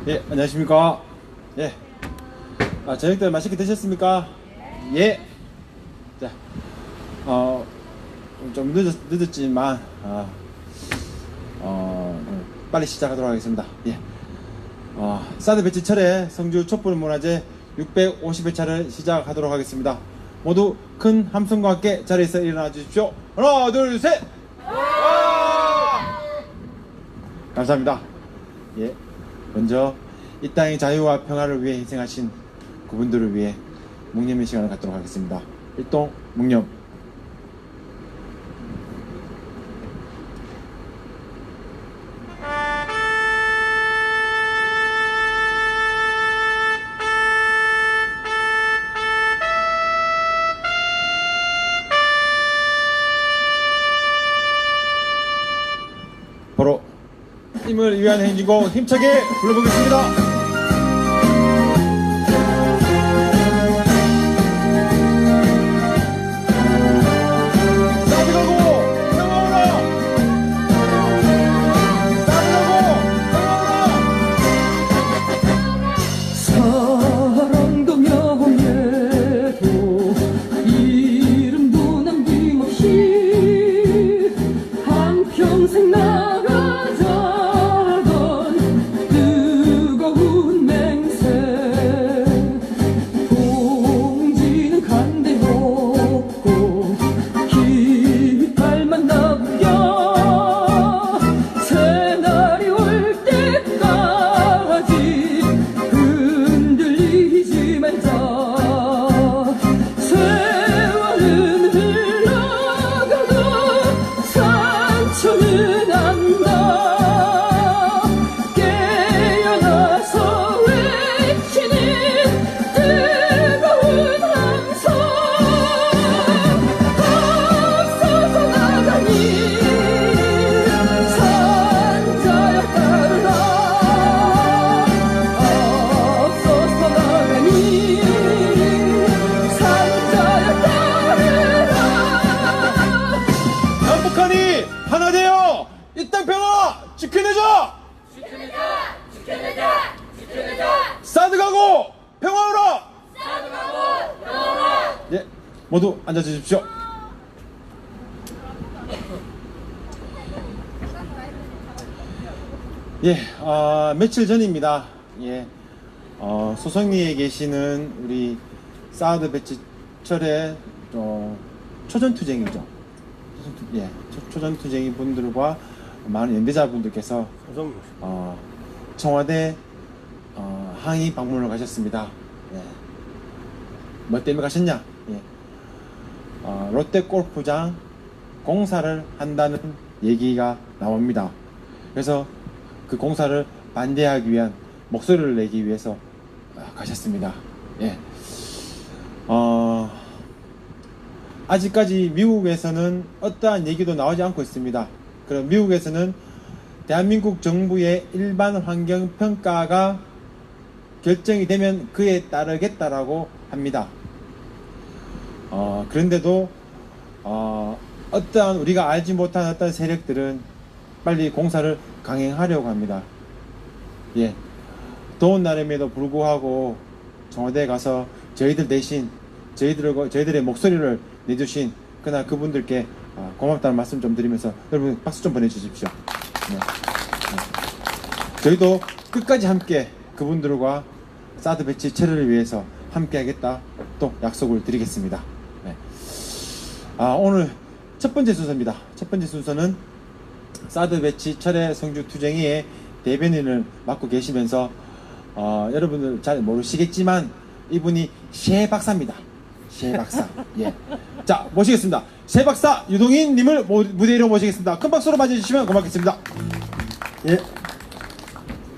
예, 안녕하십니까. 예. 저녁들 맛있게 드셨습니까? 예. 자, 좀 늦었지만, 빨리 시작하도록 하겠습니다. 예. 사드 배치철의 성주 촛불문화제 650회차를 시작하도록 하겠습니다. 모두 큰 함성과 함께 자리에서 일어나 주십시오. 하나, 둘, 셋! 감사합니다. 예. 먼저 이 땅의 자유와 평화를 위해 희생하신 그분들을 위해 묵념의 시간을 갖도록 하겠습니다. 일동 묵념. 바로 힘을 위한 행진곡 힘차게 불러보겠습니다. 하나 되어 이 땅 평화 지켜내자! 지켜내자! 사드 가고 평화오라! 예, 모두 앉아주십시오. 예, 며칠 전입니다. 예, 소성리에 계시는 우리 사드 배치철의 초전투쟁이죠. 예, 초전투쟁이 분들과 많은 연대자분들께서 청와대 항의 방문을 가셨습니다. 예. 뭐 때문에 가셨냐? 예. 롯데골프장 공사를 한다는 얘기가 나옵니다. 그래서 그 공사를 반대하기 위한 목소리를 내기 위해서 가셨습니다. 예. 아직까지 미국에서는 어떠한 얘기도 나오지 않고 있습니다. 그럼 미국에서는 대한민국 정부의 일반 환경 평가가 결정이 되면 그에 따르겠다라고 합니다. 그런데도 어떠한 우리가 알지 못한 어떤 세력들은 빨리 공사를 강행하려고 합니다. 예, 더운 날임에도 불구하고 청와대에 가서 저희들 대신 저희들의 목소리를 내주신 그날 그분들께 고맙다는 말씀 좀 드리면서 여러분 박수 좀 보내주십시오. 네. 저희도 끝까지 함께 그분들과 사드 배치 철회를 위해서 함께 하겠다 또 약속을 드리겠습니다. 네. 오늘 첫 번째 순서입니다. 첫 번째 순서는 사드 배치 철회 성주 투쟁이의 대변인을 맡고 계시면서 여러분들 잘 모르시겠지만 이분이 셰 박사입니다. 셰 박사. 예. 자, 모시겠습니다. 셰 박사 유동인 님을 무대 위로 모시겠습니다. 큰 박수로 맞이해주시면 고맙겠습니다. 예.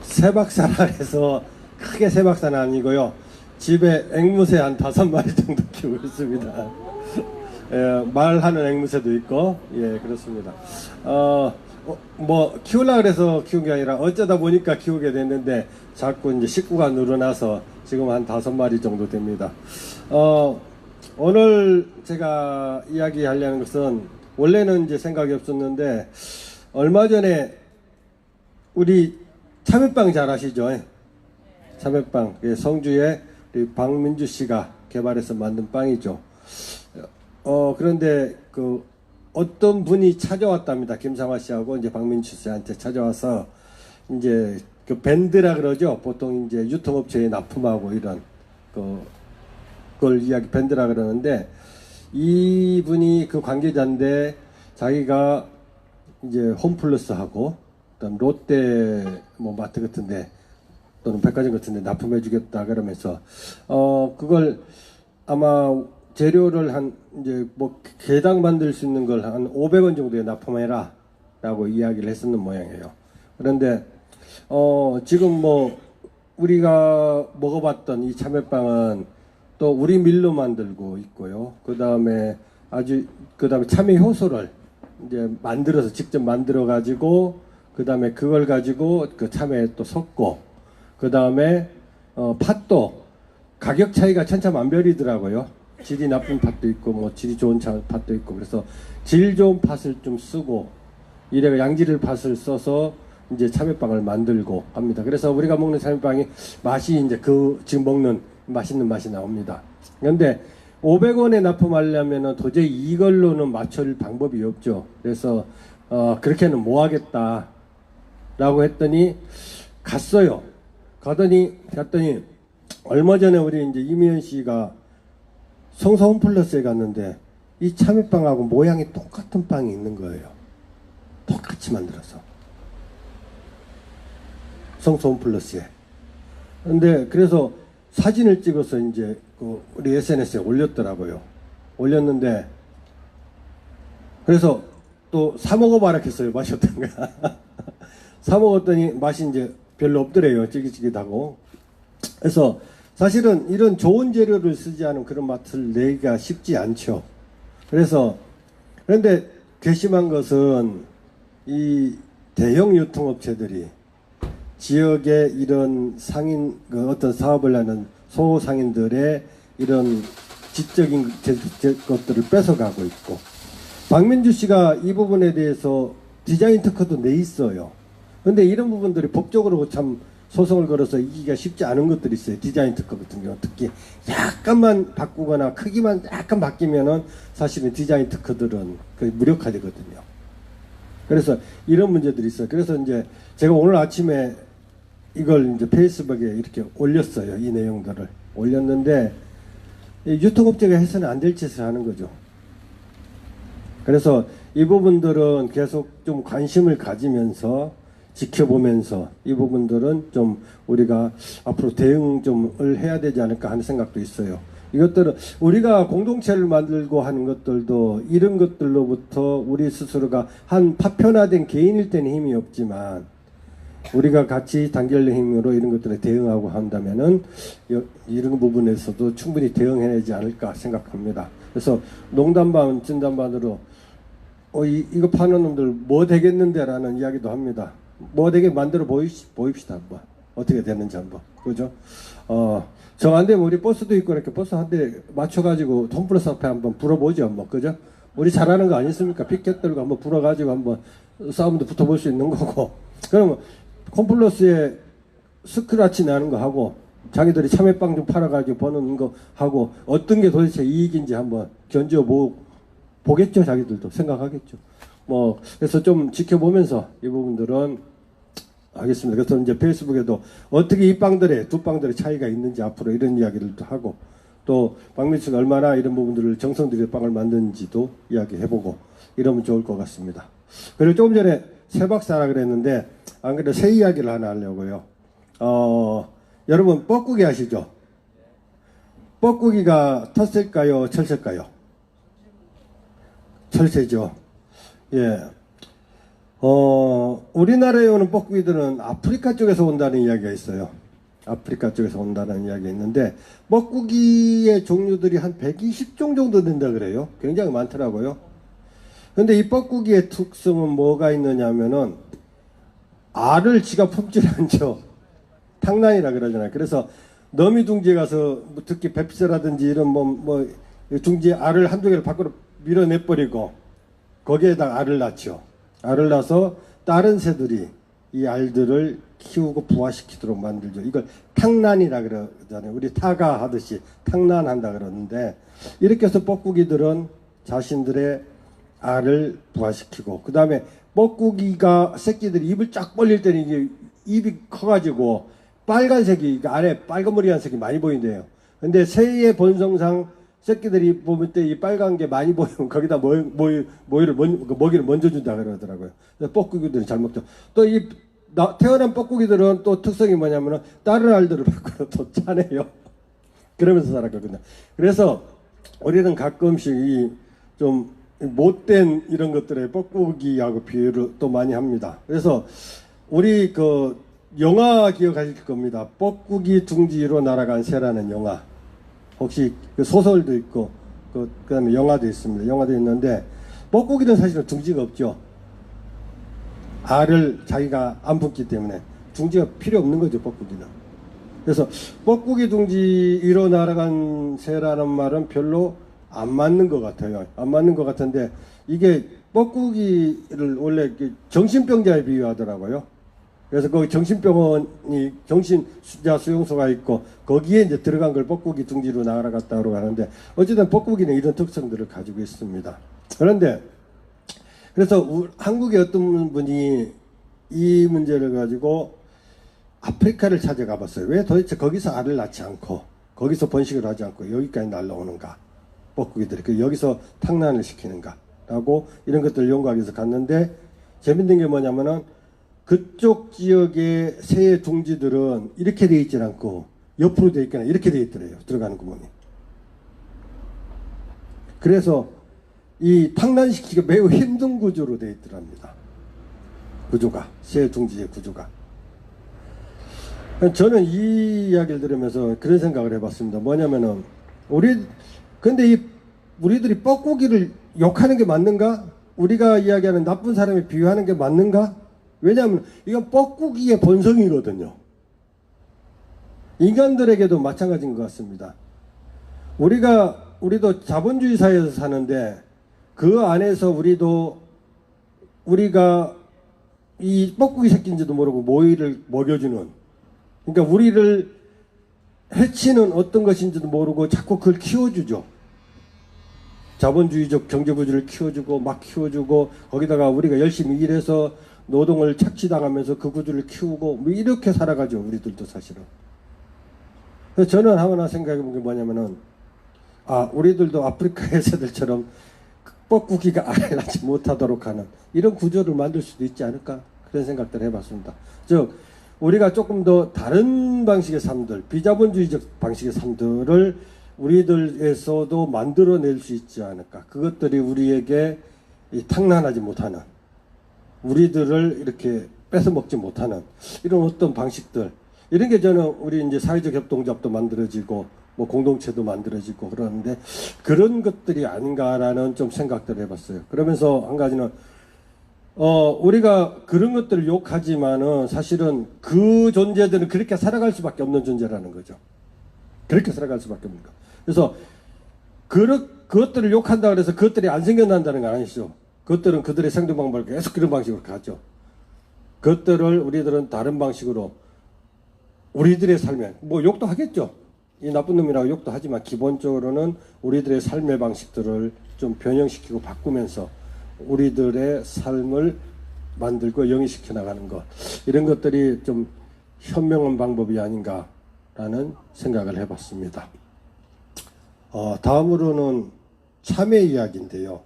새 박사라 해서 크게 새 박사는 아니고요. 집에 앵무새 한 5마리 정도 키우고 있습니다. 예, 말하는 앵무새도 있고, 예, 그렇습니다. 뭐, 키우려고 그래서 키운 게 아니라 어쩌다 보니까 키우게 됐는데 자꾸 이제 식구가 늘어나서 지금 한 5마리 정도 됩니다. 오늘 제가 이야기하려는 것은 원래는 이제 생각이 없었는데 얼마 전에 우리 참외빵 잘 아시죠? 참외빵, 성주에 우리 박민주 씨가 개발해서 만든 빵이죠. 그런데 어떤 분이 찾아왔답니다. 김상화 씨하고 이제 박민주 씨한테 찾아와서 이제 그 밴드라 그러죠. 보통 이제 유통업체에 납품하고 이런 그걸 이야기 밴드라 그러는데, 이분이 그 관계자인데 자기가 이제 홈플러스하고 그다음 롯데 뭐 마트 같은데 또는 백화점 같은데 납품해 주겠다 그러면서 그걸 아마 재료를 한 이제 뭐 개당 만들 수 있는 걸 한 500원 정도에 납품해라 라고 이야기를 했었는 모양이에요. 그런데 지금 뭐 우리가 먹어봤던 이 참외빵은 또 우리 밀로 만들고 있고요. 그 다음에 참외 효소를 이제 만들어서 직접 만들어 가지고 그 다음에 그걸 가지고 그 참외에 또 섞고 그 다음에 팥도 가격 차이가 천차만별이더라고요. 질이 나쁜 팥도 있고 뭐 질이 좋은 팥도 있고, 그래서 질 좋은 팥을 좀 쓰고 이래가 양질의 팥을 써서 이제 참외빵을 만들고 합니다. 그래서 우리가 먹는 참외빵이 맛이 이제 지금 먹는 맛있는 맛이 나옵니다. 그런데 500원에 납품하려면 도저히 이걸로는 맞출 방법이 없죠. 그래서 그렇게는 못 하겠다 라고 했더니 갔어요. 갔더니 얼마 전에 우리 이제 이미연 씨가 성서 홈플러스에 갔는데 이 참외빵하고 모양이 똑같은 빵이 있는 거예요. 똑같이 만들어서 성서 홈플러스에. 근데 그래서 사진을 찍어서 이제 우리 SNS에 올렸더라고요. 올렸는데 그래서 또 사 먹어봐라 했어요. 맛이 어떤가. 사 먹었더니 맛이 이제 별로 없더래요. 찌깃찌깃하고. 그래서 사실은 이런 좋은 재료를 쓰지 않은 그런 맛을 내기가 쉽지 않죠. 그런데 괘씸한 것은 이 대형 유통업체들이 지역의 이런 상인, 어떤 사업을 하는 소상인들의 이런 지적인 것들을 뺏어가고 있고, 박민주 씨가 이 부분에 대해서 디자인 특허도 내 있어요. 근데 이런 부분들이 법적으로 참 소송을 걸어서 이기기가 쉽지 않은 것들이 있어요. 디자인 특허 같은 경우 특히 약간만 바꾸거나 크기만 약간 바뀌면은 사실은 디자인 특허들은 거의 무력화되거든요. 그래서 이런 문제들이 있어요. 그래서 이제 제가 오늘 아침에 이걸 이제 페이스북에 이렇게 올렸어요. 이 내용들을 올렸는데 유통업체가 해서는 안 될 짓을 하는 거죠. 그래서 이 부분들은 계속 좀 관심을 가지면서 지켜보면서 이 부분들은 좀 우리가 앞으로 대응 좀을 해야 되지 않을까 하는 생각도 있어요. 이것들은 우리가 공동체를 만들고 하는 것들도 이런 것들로부터 우리 스스로가 한 파편화된 개인일 때는 힘이 없지만 우리가 같이 단결된 힘으로 이런 것들에 대응하고 한다면은 이런 부분에서도 충분히 대응해내지 않을까 생각합니다. 그래서 농담 반 진담 반으로 이거 파는 놈들 뭐 되겠는데 라는 이야기도 합니다. 뭐 되게 만들어 보입시다. 한번 어떻게 되는지 한번. 그죠? 정 안 되면 우리 버스도 있고 이렇게 버스 한 대 맞춰가지고 홈플러스 앞에 한번 불어보죠. 한번. 그죠? 우리 잘하는 거 아니습니까? 피켓 들고 한번 불어가지고 한번 싸움도 붙어볼 수 있는 거고. 그러면 홈플러스에 스크라치 나는 거 하고 자기들이 참외빵 좀 팔아가지고 버는 거 하고 어떤 게 도대체 이익인지 한번 보겠죠. 자기들도 생각하겠죠. 뭐 그래서 좀 지켜보면서 이 부분들은 하겠습니다. 그래서 이제 페이스북에도 어떻게 이 빵들의 두 빵들의 차이가 있는지 앞으로 이런 이야기들도 하고 또 박민수가 얼마나 이런 부분들을 정성 들여 빵을 만드는지도 이야기해보고 이러면 좋을 것 같습니다. 그리고 조금 전에 새 박사라 그랬는데 안 그래도 새 이야기를 하나 하려고요. 여러분 뻐꾸기 아시죠? 뻐꾸기가 텃새일까요? 철새일까요? 철새죠. 예. 우리나라에 오는 뻐꾸기들은 아프리카 쪽에서 온다는 이야기가 있어요. 아프리카 쪽에서 온다는 이야기가 있는데 뻐꾸기의 종류들이 한 120종 정도 된다 그래요. 굉장히 많더라고요. 근데 이 뻐꾸기의 특성은 뭐가 있느냐 하면은 알을 지가 품질 않죠. 탕란이라 그러잖아요. 그래서 너미 둥지에 가서 특히 뱁새라든지 이런 뭐 둥지에 알을 한두 개를 밖으로 밀어내버리고 거기에다 알을 낳죠. 알을 낳아서 다른 새들이 이 알들을 키우고 부화시키도록 만들죠. 이걸 탕란이라 그러잖아요. 우리 타가 하듯이 탕란한다 그러는데, 이렇게 해서 뻐꾸기들은 자신들의 알을 부화시키고, 그 다음에 뻐꾸기가 새끼들이 입을 쫙 벌릴 때는 이게 입이 커가지고 빨간색이, 안에 빨간머리한 색이 많이 보인대요. 근데 새의 본성상 새끼들이 보면 때 이 빨간 게 많이 보이면 거기다 먹이를 먼저 준다 그러더라고요. 그래서 뻐꾸기들은 잘 먹죠. 또 이 태어난 뻐꾸기들은 또 특성이 뭐냐면은 다른 알들을 밖으로 또 짜내요. 그러면서 살았거든요. 그래서 우리는 가끔씩 이 좀 못된 이런 것들에 뻐꾸기하고 비유를 또 많이 합니다. 그래서 우리 그 영화 기억하실 겁니다. 뻐꾸기 둥지로 날아간 새라는 영화. 혹시 그 소설도 있고 그다음에 영화도 있습니다. 영화도 있는데, 뻐꾸기는 사실은 둥지가 없죠. 알을 자기가 안 품기 때문에 둥지가 필요 없는 거죠, 뻐꾸기는. 그래서 뻐꾸기 둥지 위로 날아간 새라는 말은 별로 안 맞는 것 같아요. 안 맞는 것 같은데, 이게 뻐꾸기를 원래 정신병자에 비유하더라고요. 그래서 거기 정신병원이 정신자 수용소가 있고, 거기에 이제 들어간 걸 뻐꾸기 둥지로 날아갔다고 하는데, 어쨌든 뻐꾸기는 이런 특성들을 가지고 있습니다. 그런데 그래서 한국의 어떤 분이 이 문제를 가지고 아프리카를 찾아가 봤어요. 왜 도대체 거기서 알을 낳지 않고 거기서 번식을 하지 않고 여기까지 날라오는가, 뻐꾸기들이 여기서 탕란을 시키는가 라고 이런 것들을 연구하기 위해서 갔는데, 재밌는 게 뭐냐면은 그쪽 지역의 새의 둥지들은 이렇게 되어 있지 않고 옆으로 되어 있거나 이렇게 되어 있더래요. 들어가는 구멍이. 그래서 이 탕란시키기가 매우 힘든 구조로 되어 있더랍니다. 구조가, 새 둥지의 구조가. 저는 이 이야기를 들으면서 그런 생각을 해봤습니다. 뭐냐면은 근데 우리들이 뻐꾸기를 욕하는 게 맞는가? 우리가 이야기하는 나쁜 사람에 비유하는 게 맞는가? 왜냐하면 이건 뻐꾸기의 본성이거든요. 인간들에게도 마찬가지인 것 같습니다. 우리도 자본주의 사회에서 사는데, 그 안에서 우리가 이 뻐꾸기 새끼인지도 모르고 모이를 먹여주는, 그러니까 우리를 해치는 어떤 것인지도 모르고 자꾸 그걸 키워주죠. 자본주의적 경제구조를 키워주고 막 키워주고, 거기다가 우리가 열심히 일해서 노동을 착취당하면서 그 구조를 키우고 뭐 이렇게 살아가죠, 우리들도 사실은. 그래서 저는 하나 생각해 본 게 뭐냐면은, 우리들도 아프리카의 새들처럼 뻐꾸기가 알을 낳지 못하도록 하는 이런 구조를 만들 수도 있지 않을까, 그런 생각들을 해봤습니다. 즉 우리가 조금 더 다른 방식의 삶들, 비자본주의적 방식의 삶들을 우리들에서도 만들어낼 수 있지 않을까. 그것들이 우리에게 탕란하지 못하는, 우리들을 이렇게 뺏어먹지 못하는 이런 어떤 방식들, 이런 게 저는 우리 이제 사회적 협동조합도 만들어지고 뭐 공동체도 만들어지고 그러는데, 그런 것들이 아닌가라는 좀 생각들을 해봤어요. 그러면서 한 가지는 우리가 그런 것들을 욕하지만은 사실은 그 존재들은 그렇게 살아갈 수밖에 없는 존재라는 거죠. 그렇게 살아갈 수밖에 없는 거. 그래서 그것들을 욕한다 그래서 그것들이 안 생겨난다는 건 아니죠. 그것들은 그들의 생존 방법을 계속 그런 방식으로 가죠. 그것들을 우리들은 다른 방식으로 우리들의 삶에, 뭐 욕도 하겠죠. 이 나쁜 놈이라고 욕도 하지만 기본적으로는 우리들의 삶의 방식들을 좀 변형시키고 바꾸면서 우리들의 삶을 만들고 영위시켜 나가는 것, 이런 것들이 좀 현명한 방법이 아닌가라는 생각을 해봤습니다. 다음으로는 참회 이야기인데요.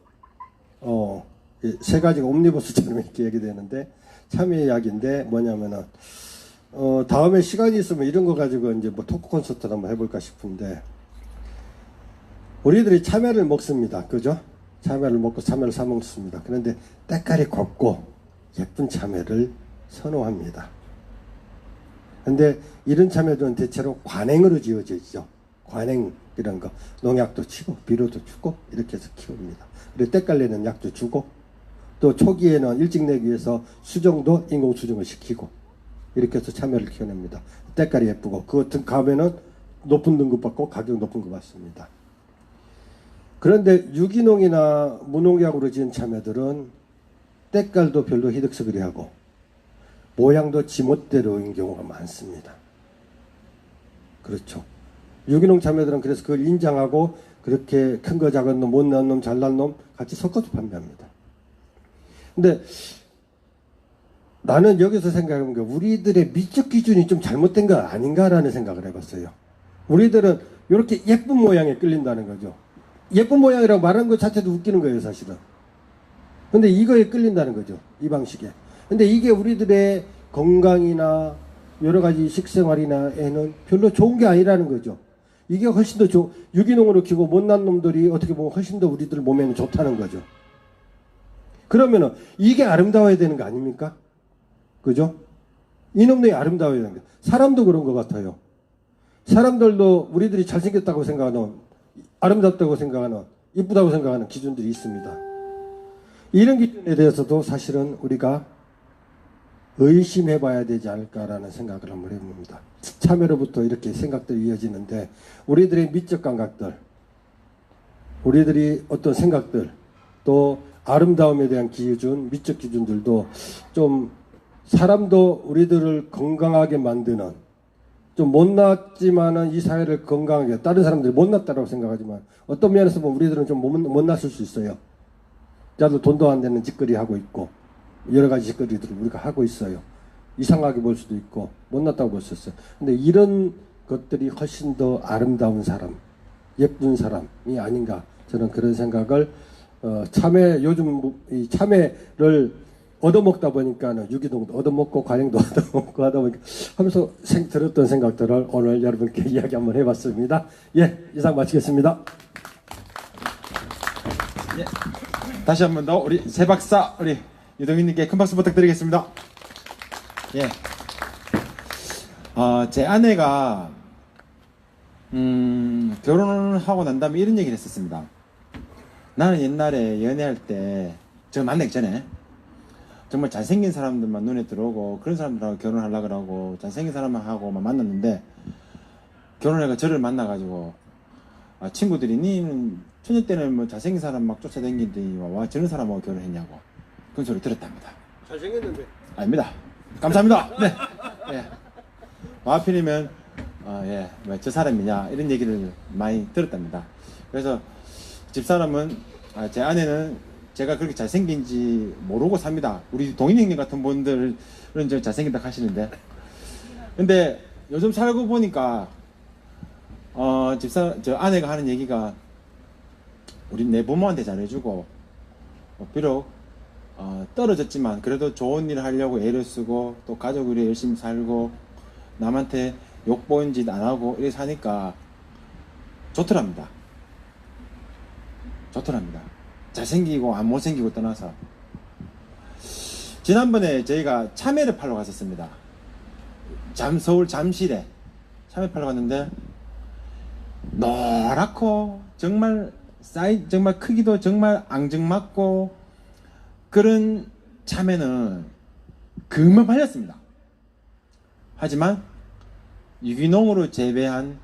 세 가지가 옴니버스처럼 이렇게 얘기되는데, 참회 이야기인데 뭐냐면은 다음에 시간이 있으면 이런 거 가지고 이제 뭐 토크 콘서트를 한번 해볼까 싶은데, 우리들이 참외를 먹습니다. 그죠? 참외를 먹고 참외를 사 먹습니다. 그런데 때깔이 곱고 예쁜 참외를 선호합니다. 근데 이런 참외들은 대체로 관행으로 지어져 있죠. 관행, 이런 거. 농약도 치고 비료도 주고 이렇게 해서 키웁니다. 그리고 때깔 내는 약도 주고, 또 초기에는 일찍 내기 위해서 수정도 인공 수정을 시키고 이렇게 해서 참외를 키워냅니다. 때깔이 예쁘고 그 다음에는 높은 등급 받고 가격 높은 거 받습니다. 그런데 유기농이나 무농약으로 지은 참외들은 때깔도 별로 희득스그리하고 모양도 지멋대로인 경우가 많습니다. 그렇죠. 유기농 참외들은 그래서 그걸 인정하고 그렇게 큰 거 작은 놈, 못난 놈, 잘난 놈 같이 섞어서 판매합니다. 근데 나는 여기서 생각해본 게 우리들의 미적 기준이 좀 잘못된 거 아닌가라는 생각을 해봤어요. 우리들은 이렇게 예쁜 모양에 끌린다는 거죠. 예쁜 모양이라고 말하는 것 자체도 웃기는 거예요, 사실은. 근데 이거에 끌린다는 거죠, 이 방식에. 근데 이게 우리들의 건강이나 여러 가지 식생활이나에는 별로 좋은 게 아니라는 거죠. 이게 훨씬 더 유기농으로 키우고 못난 놈들이 어떻게 보면 훨씬 더 우리들 몸에는 좋다는 거죠. 그러면은 이게 아름다워야 되는 거 아닙니까? 그죠? 이놈들이 아름다워야 되는 거. 사람도 그런 것 같아요. 사람들도 우리들이 잘생겼다고 생각하는, 아름답다고 생각하는, 이쁘다고 생각하는 기준들이 있습니다. 이런 기준에 대해서도 사실은 우리가 의심해 봐야 되지 않을까라는 생각을 한번 해봅니다. 참여로부터 이렇게 생각들이 이어지는데 우리들의 미적 감각들, 우리들이 어떤 생각들, 또 아름다움에 대한 기준, 미적 기준들도 좀 사람도 우리들을 건강하게 만드는, 좀 못났지만은 이 사회를 건강하게, 다른 사람들이 못났다고 생각하지만 어떤 면에서 보면 우리들은 좀 못났을 수 있어요. 자도 돈도 안 되는 짓거리 하고 있고 여러 가지 짓거리들을 우리가 하고 있어요. 이상하게 볼 수도 있고 못났다고 볼 수 있어요. 근데 이런 것들이 훨씬 더 아름다운 사람, 예쁜 사람이 아닌가, 저는 그런 생각을 참외, 요즘 이 참외를 얻어먹다 보니까는 유기농도 얻어먹고 과일도 얻어먹고 하다 보니까 하면서 들었던 생각들을 오늘 여러분께 이야기 한번 해봤습니다. 예, 이상 마치겠습니다. 예. 다시 한 번 더 우리 새 박사, 우리 유동인님께 큰 박수 부탁드리겠습니다. 예. 제 아내가 결혼을 하고 난 다음에 이런 얘기를 했었습니다. 나는 옛날에 연애할 때 저 만나기 전에 정말 잘생긴 사람들만 눈에 들어오고 그런 사람들하고 결혼하려고 하고 잘생긴 사람하고만 만났는데 결혼해가 저를 만나가지고 친구들이 니는 초년 때는 뭐 잘생긴 사람 막 쫓아다니더니 와 저런 사람하고 결혼했냐고 그런 소리 들었답니다. 잘생겼는데. 아닙니다. 감사합니다. 네. 예. 하필이면 예, 왜 저 사람이냐 이런 얘기를 많이 들었답니다. 그래서 집사람은 제 아내는 제가 그렇게 잘생긴지 모르고 삽니다. 우리 동인 형님 같은 분들은 저 잘생긴다 하시는데 근데 요즘 살고 보니까 저 아내가 하는 얘기가 우리 내 부모한테 잘해주고 비록 떨어졌지만 그래도 좋은 일을 하려고 애를 쓰고 또 가족을 위해 열심히 살고 남한테 욕보인 짓 안 하고 이렇게 사니까 좋더랍니다. 좋더랍니다. 잘생기고 안 못생기고 떠나서 지난번에 저희가 참외를 팔러 갔었습니다. 서울 잠실에 참외 팔러 갔는데 노랗고 정말 정말 크기도 정말 앙증맞고 그런 참외는 금방 팔렸습니다. 하지만 유기농으로 재배한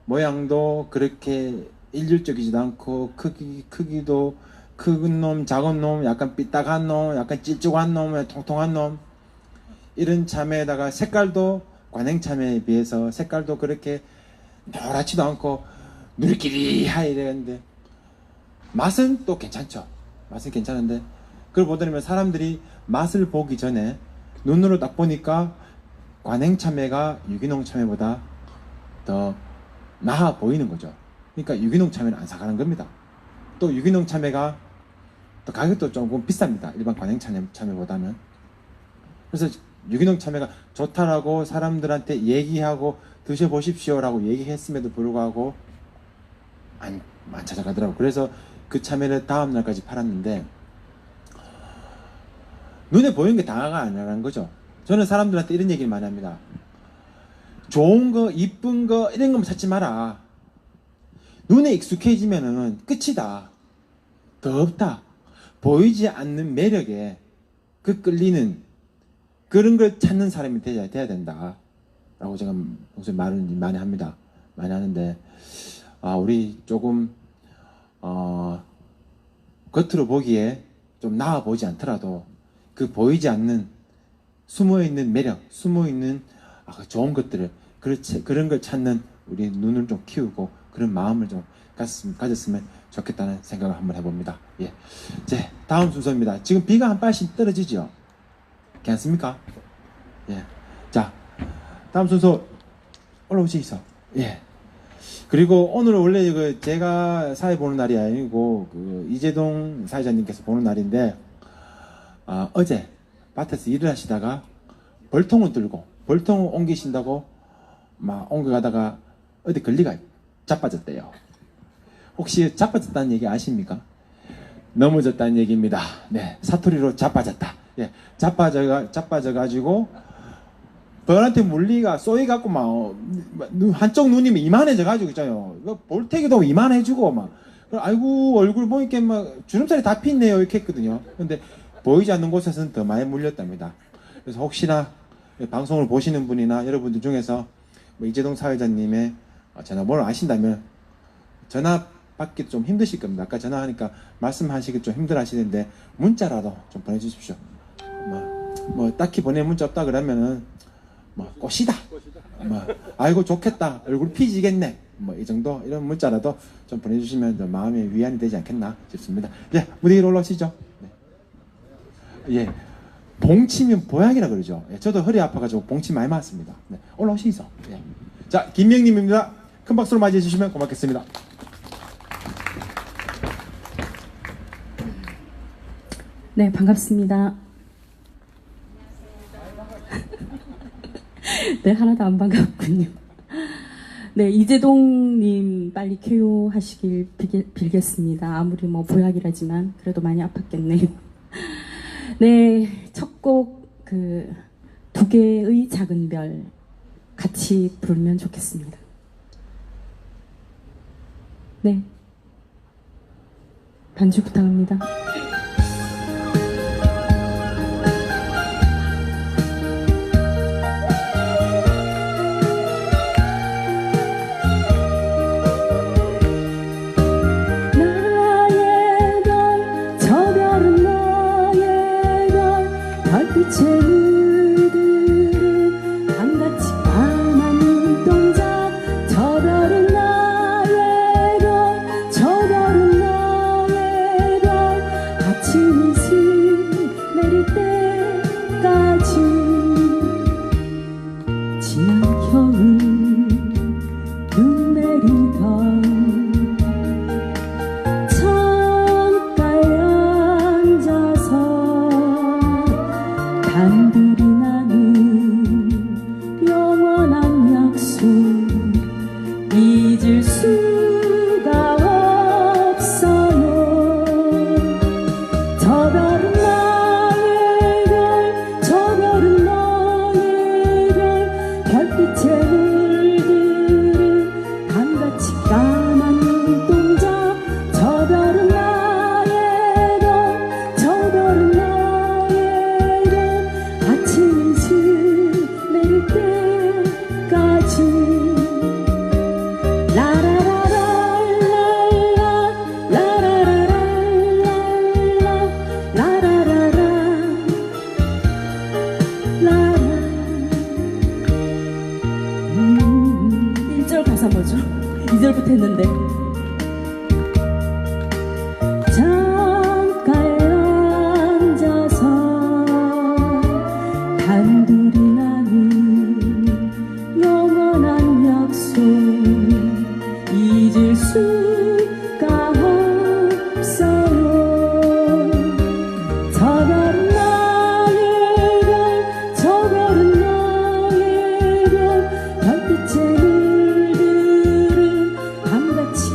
모양도 그렇게 일률적이지도 않고 크기도 큰 놈, 작은 놈, 약간 삐딱한 놈, 약간 찔쭉한 놈, 통통한 놈 이런 참외에다가 색깔도 관행참외에 비해서 색깔도 그렇게 노랗지도 않고 누리끼리하게 이랬는데 맛은 또 괜찮죠. 맛은 괜찮은데 그걸 보더니면 사람들이 맛을 보기 전에 눈으로 딱 보니까 관행참외가 유기농 참외보다 더 나아 보이는 거죠. 그러니까 유기농 참외는 안 사가는 겁니다. 또 유기농 참외가 또 가격도 조금 비쌉니다. 일반 관행참외보다는. 그래서 유기농 참외가 좋다라고 사람들한테 얘기하고 드셔보십시오라고 얘기했음에도 불구하고 안 찾아가더라고요. 그래서 그 참외를 다음 날까지 팔았는데 눈에 보이는 게 다가 아니라는 거죠. 저는 사람들한테 이런 얘기를 많이 합니다. 좋은 거, 이쁜 거 이런 것만 찾지 마라. 눈에 익숙해지면은 끝이다. 더 없다. 보이지 않는 매력에 그 끌리는 그런 걸 찾는 사람이 돼야 된다. 라고 제가 평소에 말을 많이 합니다. 많이 하는데 우리 조금 겉으로 보기에 좀 나아 보이지 않더라도 그 보이지 않는 숨어있는 매력, 숨어있는 그 좋은 것들을 그런 걸 찾는 우리 눈을 좀 키우고 그런 마음을 좀 가졌으면 좋겠다는 생각을 한번 해봅니다. 예. 이제 다음 순서입니다. 지금 비가 한 발씩 떨어지죠? 괜찮습니까? 예. 자, 다음 순서 올라오시죠. 예. 그리고 오늘 원래 제가 사회 보는 날이 아니고 이재동 사회자님께서 보는 날인데 어제 밭에서 일을 하시다가 벌통을 들고 벌통을 옮기신다고 막 옮겨가다가 어디 걸리가 자빠졌대요. 혹시 자빠졌다는 얘기 아십니까? 넘어졌다는 얘기입니다. 네, 사투리로 자빠졌다. 예, 자빠져가지고 벌한테 물리가 쏘이갖고 막 한쪽 눈이 이만해져가지고 있잖아요. 볼태기도 이만해지고 막 아이고 얼굴 보니까 막 주름살이 다 핀네요 이렇게 했거든요. 근데 보이지 않는 곳에서는 더 많이 물렸답니다. 그래서 혹시나 방송을 보시는 분이나 여러분들 중에서 이재동 사회자님의 전화번호 아신다면 전화 받기 좀 힘드실 겁니다. 아까 전화하니까 말씀하시기 좀 힘들어 하시는데 문자라도 좀 보내주십시오. 뭐 딱히 보낼 문자 없다 그러면은 꽃이다. 아이고 좋겠다. 얼굴 피지겠네. 이 정도 이런 문자라도 좀 보내주시면 좀 마음의 위안이 되지 않겠나 싶습니다. 예, 무대 위로 올라오시죠. 네. 예, 봉치면 보약이라 그러죠. 예, 저도 허리 아파가지고 봉치 많이 맞습니다. 네, 올라오시죠. 예. 자, 김명님입니다. 큰 박수로 맞이해 주시면 고맙겠습니다. 네, 반갑습니다. 네, 하나도 안 반갑군요. 네, 이재동님 빨리 쾌유하시길 빌겠습니다. 아무리 보약이라지만 그래도 많이 아팠겠네요. 네, 첫 곡 두 개의 작은 별 같이 부르면 좋겠습니다. 네, 반주 부탁합니다. 제 물들은 한같이 까만 눈동자 저 별은 나의 별 저 별은 나의 별 아침 이슬 내릴 때까지 지난 겨울 눈 내리던 단둘이 나눈 영원한 약속 잊을 수가 없어요. 저 별은 나의 별 저 별은 나의 별 별빛에 물들은 밤같이 까만 눈동자 저 별은 나의 별 저 별은 아침 이슬 내릴 때까지 라라라라라라 라라라라라라 라라라라 라라 1절 가사 뭐죠? 2절부터 했는데 창가에 앉아서 단둘이 나눈 영원한 약속 잊을 수가 없어요. 저 별은 나의 별 저 별은 나의 별 별빛에 물들은 밤같이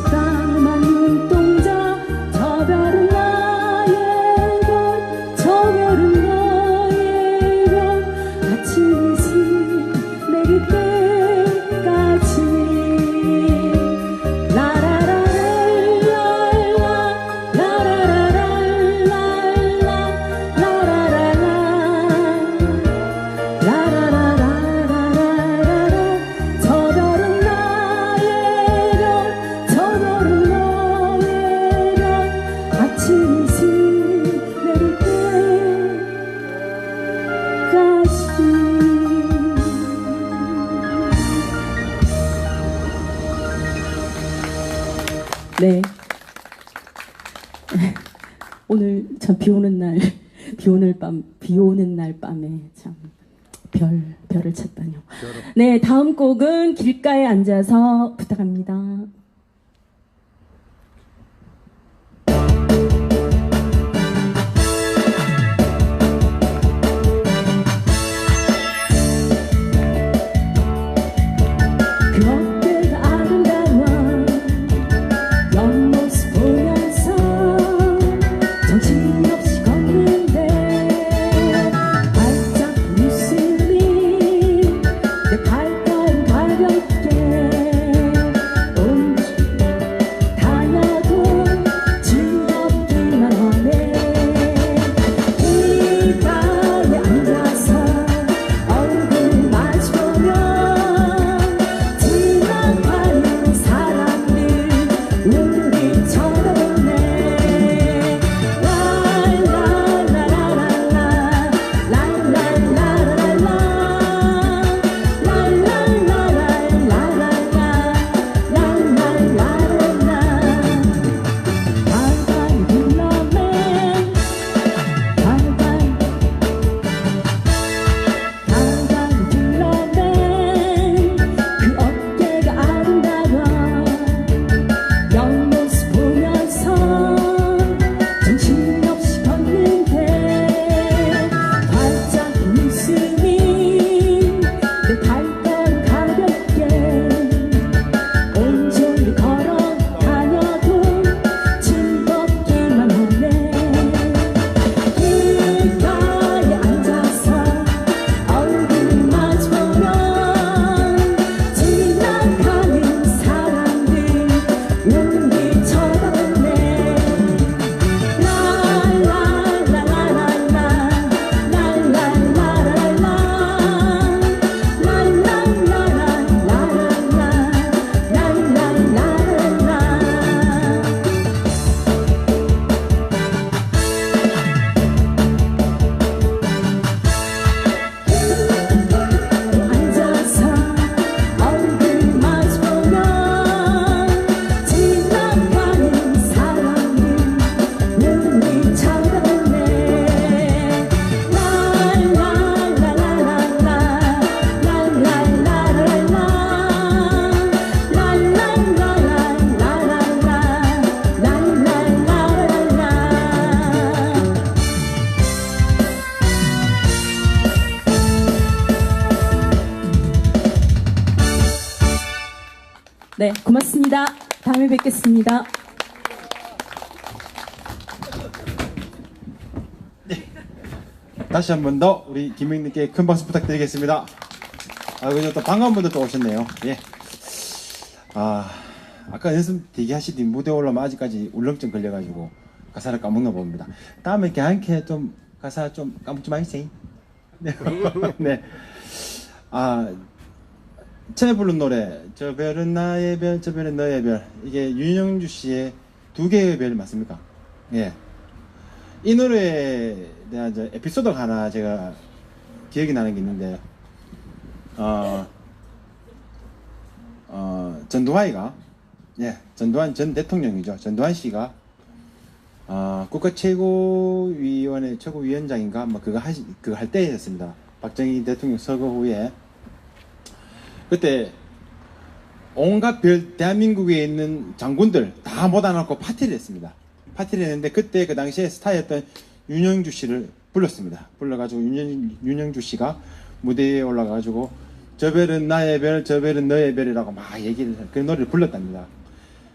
네. 오늘 참 비 오는 날, 비 오는 날 밤에 참 별을 찾다뇨. 네, 다음 곡은 길가에 앉아서 부탁합니다. 그 어깨가 아름다워 옆모습 보면서 정신없이 걷는데 발짝 웃음이 내 발걸음 가볍게 온줄 다녀도 즐겁기만 하네. 길가에 앉아서 얼굴 마주보면 지나가는 사람들 우리 쳐다보네. 바람이 불러맨 바람이 불러맨 그 어깨가 아름다워 옆모습 보면서 정신없이 걷는데 발짝 웃음이 내 발걸음 가볍게 온종일 걸어 다녀도 즐겁기만 하네. 길가에 앉아서 얼굴 마주보면 지나가는 사람들 우리 쳐다보네. 앉아서 얼굴 마주보면 지나가는 사람들 우리 쳐다보네. 네, 고맙습니다. 다음에 뵙겠습니다. 다시 한 번 더 우리 김명님께 큰 박수 부탁드리겠습니다. 그죠? 또 반가운 분들 또 오셨네요. 예. 아까 연습 대기하시더니 무대 올라오면 아직까지 울렁증 걸려가지고 가사를 까먹나 봅니다. 다음에 걔한테 좀 가사 좀 까먹지 마이세요. 네. 네. 처음에 부른 노래 저 별은 나의 별, 저 별은 너의 별, 이게 윤영주 씨의 두 개의 별 맞습니까? 예. 이 노래에 대한 저 에피소드가 하나 제가 기억이 나는 게 있는데, 전두환이가, 예, 전두환 전 대통령이죠. 전두환 씨가, 국가 최고위원회 최고위원장인가, 뭐 그거 할 때였습니다. 박정희 대통령 서거 후에. 그때 온갖 대한민국에 있는 장군들 다 모아놓고 파티를 했습니다. 파티를 했는데 그때 그 당시에 스타였던 윤영주 씨를 불렀습니다. 불러가지고 윤영주 씨가 무대에 올라가가지고 저 별은 나의 별, 저 별은 너의 별이라고 막 얘기를, 그 노래를 불렀답니다.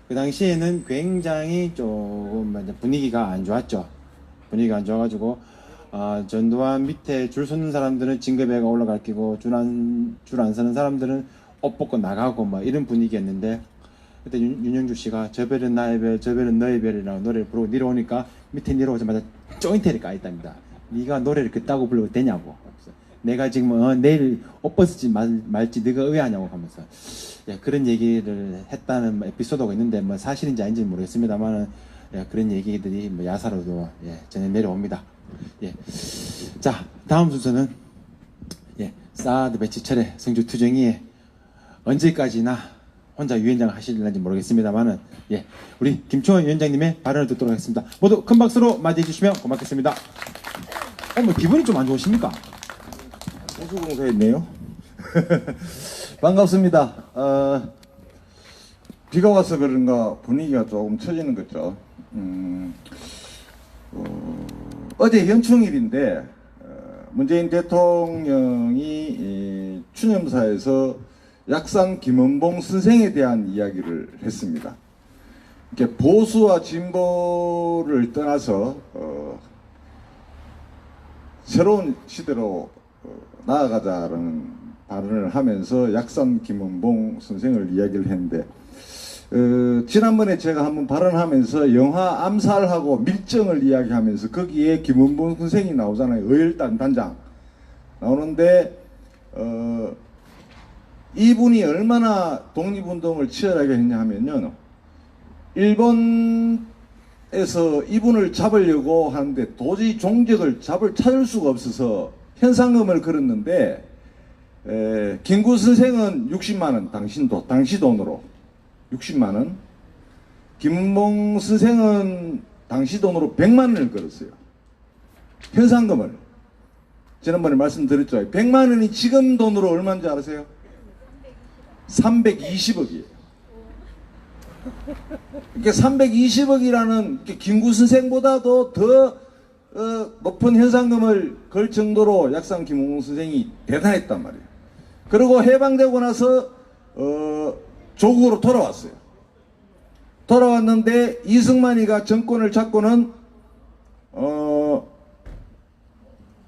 그 당시에는 굉장히 조금 분위기가 안 좋았죠. 분위기가 안 좋아가지고 전두환 밑에 줄 서는 사람들은 징급회가 올라갈 끼고 줄 안 서는 사람들은 옷 벗고 나가고 뭐 이런 분위기였는데, 그때 윤영주 씨가 저 별은 나의 별, 저 별은 너의 별이라고 노래를 부르고 내려오니까 밑에 내려오자마자 조인트를 까있답니다. 네가 노래를 그따구 불러도 되냐고. 내가 지금 내일 옷 벗을지 말지 네가 의아하냐고 하면서, 예, 그런 얘기를 했다는 에피소드가 있는데 뭐 사실인지 아닌지는 모르겠습니다만, 예, 그런 얘기들이 뭐 야사로도, 예, 전해 내려옵니다. 예. 자, 다음 순서는, 예, 사드 배치철의 성주 투정이의 언제까지나 혼자 위원장 하실는지 모르겠습니다만은 예, 우리 김충원 위원장님의 발언을 듣도록 하겠습니다. 모두 큰 박수로 맞이해 주시면 고맙겠습니다. 뭐 기분이 좀 안 좋으십니까? 호수공사했네요. 반갑습니다. 비가 와서 그런가 분위기가 조금 처지는 거죠. 어제 현충일인데 문재인 대통령이 추념사에서 약산 김원봉 선생에 대한 이야기를 했습니다. 이렇게 보수와 진보를 떠나서 새로운 시대로 나아가자라는 발언을 하면서 약산 김원봉 선생을 이야기를 했는데 지난번에 제가 한번 발언하면서 영화 암살하고 밀정을 이야기하면서 거기에 김원봉 선생이 나오잖아요. 의열단 단장 나오는데 이분이 얼마나 독립운동을 치열하게 했냐 하면요, 일본에서 이분을 잡으려고 하는데 도저히 종적을 찾을 수가 없어서 현상금을 걸었는데 김구 선생은 60만원 당시 돈으로 60만원, 김원봉 선생은 당시 돈으로 100만원을 걸었어요. 현상금을. 지난번에 말씀드렸죠. 100만원이 지금 돈으로 얼마인지 아세요? 320억이에요. 그러니까 320억이라는 김구 선생보다도 더 높은 현상금을 걸 정도로 약산 김원봉 선생이 대단했단 말이에요. 그리고 해방되고 나서 조국으로 돌아왔어요. 돌아왔는데 이승만이가 정권을 잡고는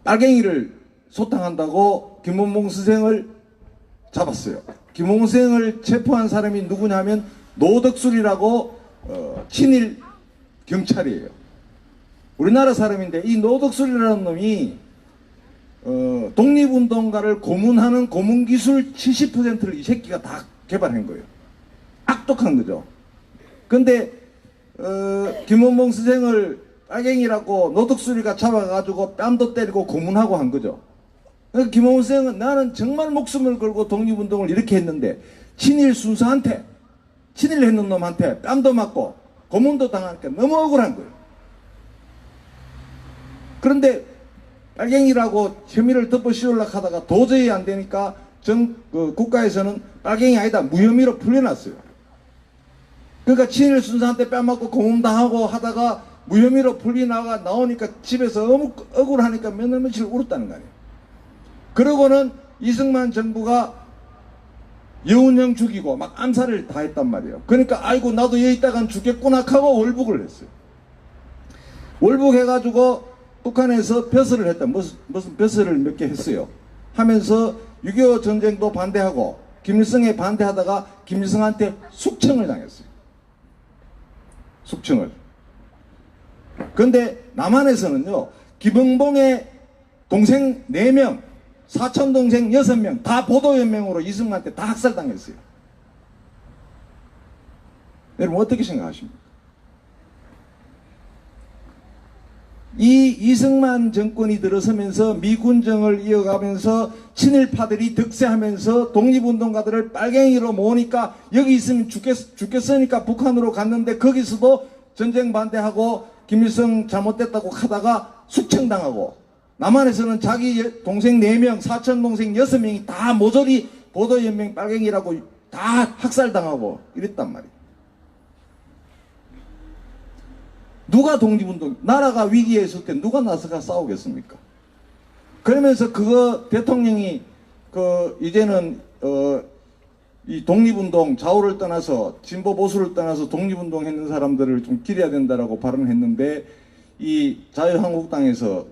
빨갱이를 소탕한다고 김원봉 선생을 잡았어요. 김원봉 선생을 체포한 사람이 누구냐면 노덕술이라고 친일 경찰이에요. 우리나라 사람인데 이 노덕술이라는 놈이 독립운동가를 고문하는 고문기술 70%를 이 새끼가 다 개발한 거예요. 악독한 거죠. 근데 김원봉 선생을 빨갱이라고 노덕술이가 잡아가지고 뺨도 때리고 고문하고 한 거죠. 그러니까 김원봉 선생은 나는 정말 목숨을 걸고 독립운동을 이렇게 했는데 친일 순사한테, 친일 했는 놈한테 뺨도 맞고 고문도 당하니까 너무 억울한 거예요. 그런데 빨갱이라고 혐의를 덮어 씌우려고 하다가 도저히 안 되니까 국가에서는 빨갱이 아니다 무혐의로 풀려났어요. 그러니까 친일 순사한테 뺨맞고 고문당하고 하다가 무혐의로 나오니까 집에서 너무 억울하니까 며칠 울었다는 거 아니에요. 그러고는 이승만 정부가 여운형 죽이고 막 암살을 다 했단 말이에요. 그러니까 아이고 나도 여기 있다간 죽겠구나 하고 월북을 했어요. 월북해가지고 북한에서 벼슬을 했다. 무슨 벼슬을 몇 개 했어요. 하면서 6.25 전쟁도 반대하고 김일성에 반대하다가 김일성한테 숙청을 당했어요. 숙청을. 그런데 남한에서는요, 김원봉의 동생 4명, 사촌 동생 6명 다 보도연맹으로 이승만한테 다 학살당했어요. 여러분 어떻게 생각하십니까? 이 이승만 정권이 들어서면서 미군정을 이어가면서 친일파들이 득세하면서 독립운동가들을 빨갱이로 모으니까 여기 있으면 죽겠으니까 북한으로 갔는데 거기서도 전쟁 반대하고 김일성 잘못됐다고 하다가 숙청당하고, 남한에서는 자기 동생 4명, 사촌 동생 6명이 다 모조리 보도연맹 빨갱이라고 다 학살당하고 이랬단 말이에요. 누가 독립운동, 나라가 위기에 있을 때 누가 나서가 싸우겠습니까? 그러면서 그거 대통령이 이제는 이 독립운동 좌우를 떠나서 진보 보수를 떠나서 독립운동 했는 사람들을 좀 기려야 된다라고 발언했는데, 이 자유한국당에서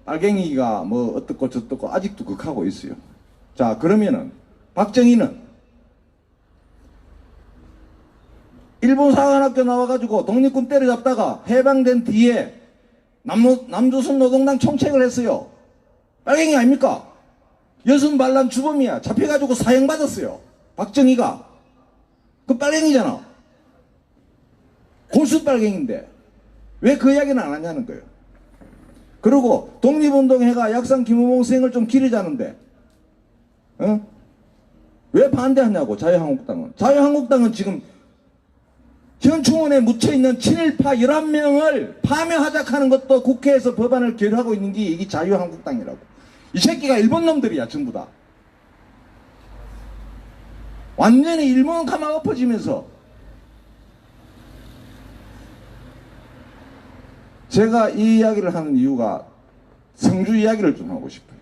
빨갱이가 뭐 어떻고 저떻고 아직도 극하고 있어요. 자, 그러면은 박정희는 일본 사관학교 나와가지고 독립군 때려잡다가 해방된 뒤에 남조선 노동당 총책을 했어요. 빨갱이 아닙니까? 여순 반란 주범이야. 잡혀가지고 사형받았어요. 박정희가. 그 빨갱이잖아. 골수 빨갱인데 왜 그 이야기는 안 하냐는 거예요. 그리고 독립운동회가 약산 김원봉 선생을 좀 기리자는데, 왜 반대하냐고, 자유한국당은. 자유한국당은 지금 현충원에 묻혀있는 친일파 11명을 파면하자 하는 것도 국회에서 법안을 결의하고 있는 게 이게 자유한국당이라고. 이 새끼가 일본 놈들이야, 전부 다. 완전히 일본 가마 엎어지면서. 제가 이 이야기를 하는 이유가 성주 이야기를 좀 하고 싶어요.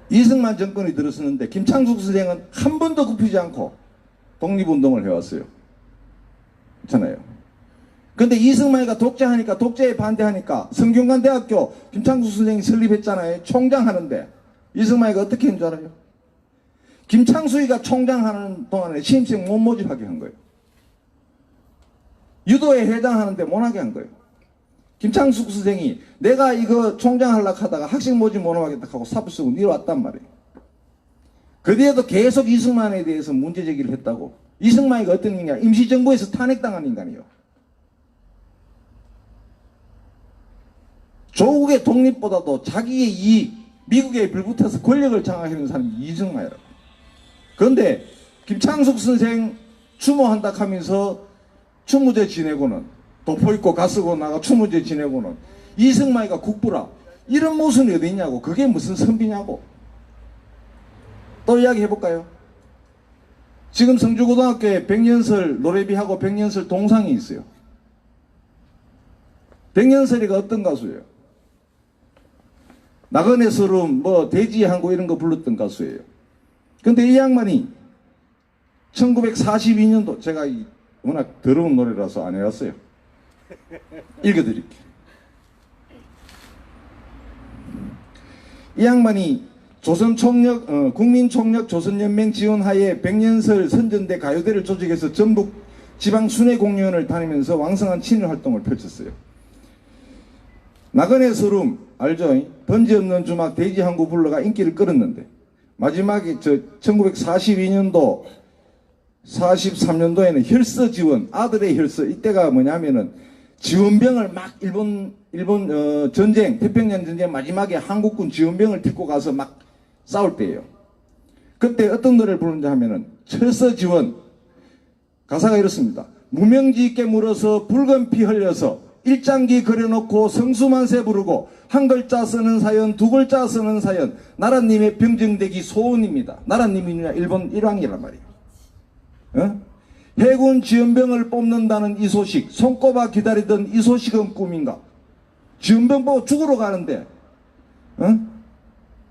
이승만 정권이 들었었는데 김창숙 선생은 한 번도 굽히지 않고 독립운동을 해왔어요. 그렇잖아요. 근데 이승만이가 독재하니까, 독재에 반대하니까 성균관대학교 김창숙 선생이 설립했잖아요. 총장하는데 이승만이가 어떻게 했는 줄 알아요? 김창숙이가 총장하는 동안에 신입생 못 모집하게 한 거예요. 유도회 회장하는데 못하게 한 거예요. 김창숙 선생이 내가 이거 총장하려고 하다가 학생 모집 못 하겠다 하고 사표 쓰고 내려왔단 말이에요. 그 뒤에도 계속 이승만에 대해서 문제 제기를 했다고. 이승만이가 어떤 인간이냐? 임시정부에서 탄핵당한 인간이에요. 조국의 독립보다도 자기의 이익, 미국에 불붙어서 권력을 장악하는 사람이 이승만이라고. 그런데 김창숙 선생 추모한다 하면서 추모제 지내고는 도포 입고 가쓰고 나가 추모제 지내고는 이승만이가 국부라. 이런 모습이 어디 있냐고. 그게 무슨 선비냐고. 또 이야기 해볼까요? 지금 성주고등학교에 백년설 노래비하고 백년설 동상이 있어요. 백년설이가 어떤 가수예요? 나그네 서름, 뭐 돼지항구 이런 거 불렀던 가수예요. 근데 이 양반이 1942년도 제가 워낙 더러운 노래라서 안 해왔어요. 읽어드릴게요. 이 양반이 국민총력 조선연맹 지원하에 백년설 선전대 가요대를 조직해서 전북 지방 순회 공연을 다니면서 왕성한 친일 활동을 펼쳤어요. 나그네 서름 알죠? 번지 없는 주막 돼지항구 불러가 인기를 끌었는데 마지막에 1942년도 43년도에는 혈서 지원, 아들의 혈서, 이때가 뭐냐면은 지원병을 막 일본 전쟁, 태평양 전쟁 마지막에 한국군 지원병을 데리고 가서 막 싸울 때예요. 그때 어떤 노래를 부르는지 하면은 철서 지원, 가사가 이렇습니다. 무명지 있게 물어서 붉은 피 흘려서 일장기 그려놓고 성수만세 부르고 한 글자 쓰는 사연, 두 글자 쓰는 사연, 나라님의 병정대기 소원입니다. 나라님이 일본 일왕이란 말이에요. 어? 해군 지원병을 뽑는다는 이 소식, 손꼽아 기다리던 이 소식은 꿈인가? 지원병 보고 죽으러 가는데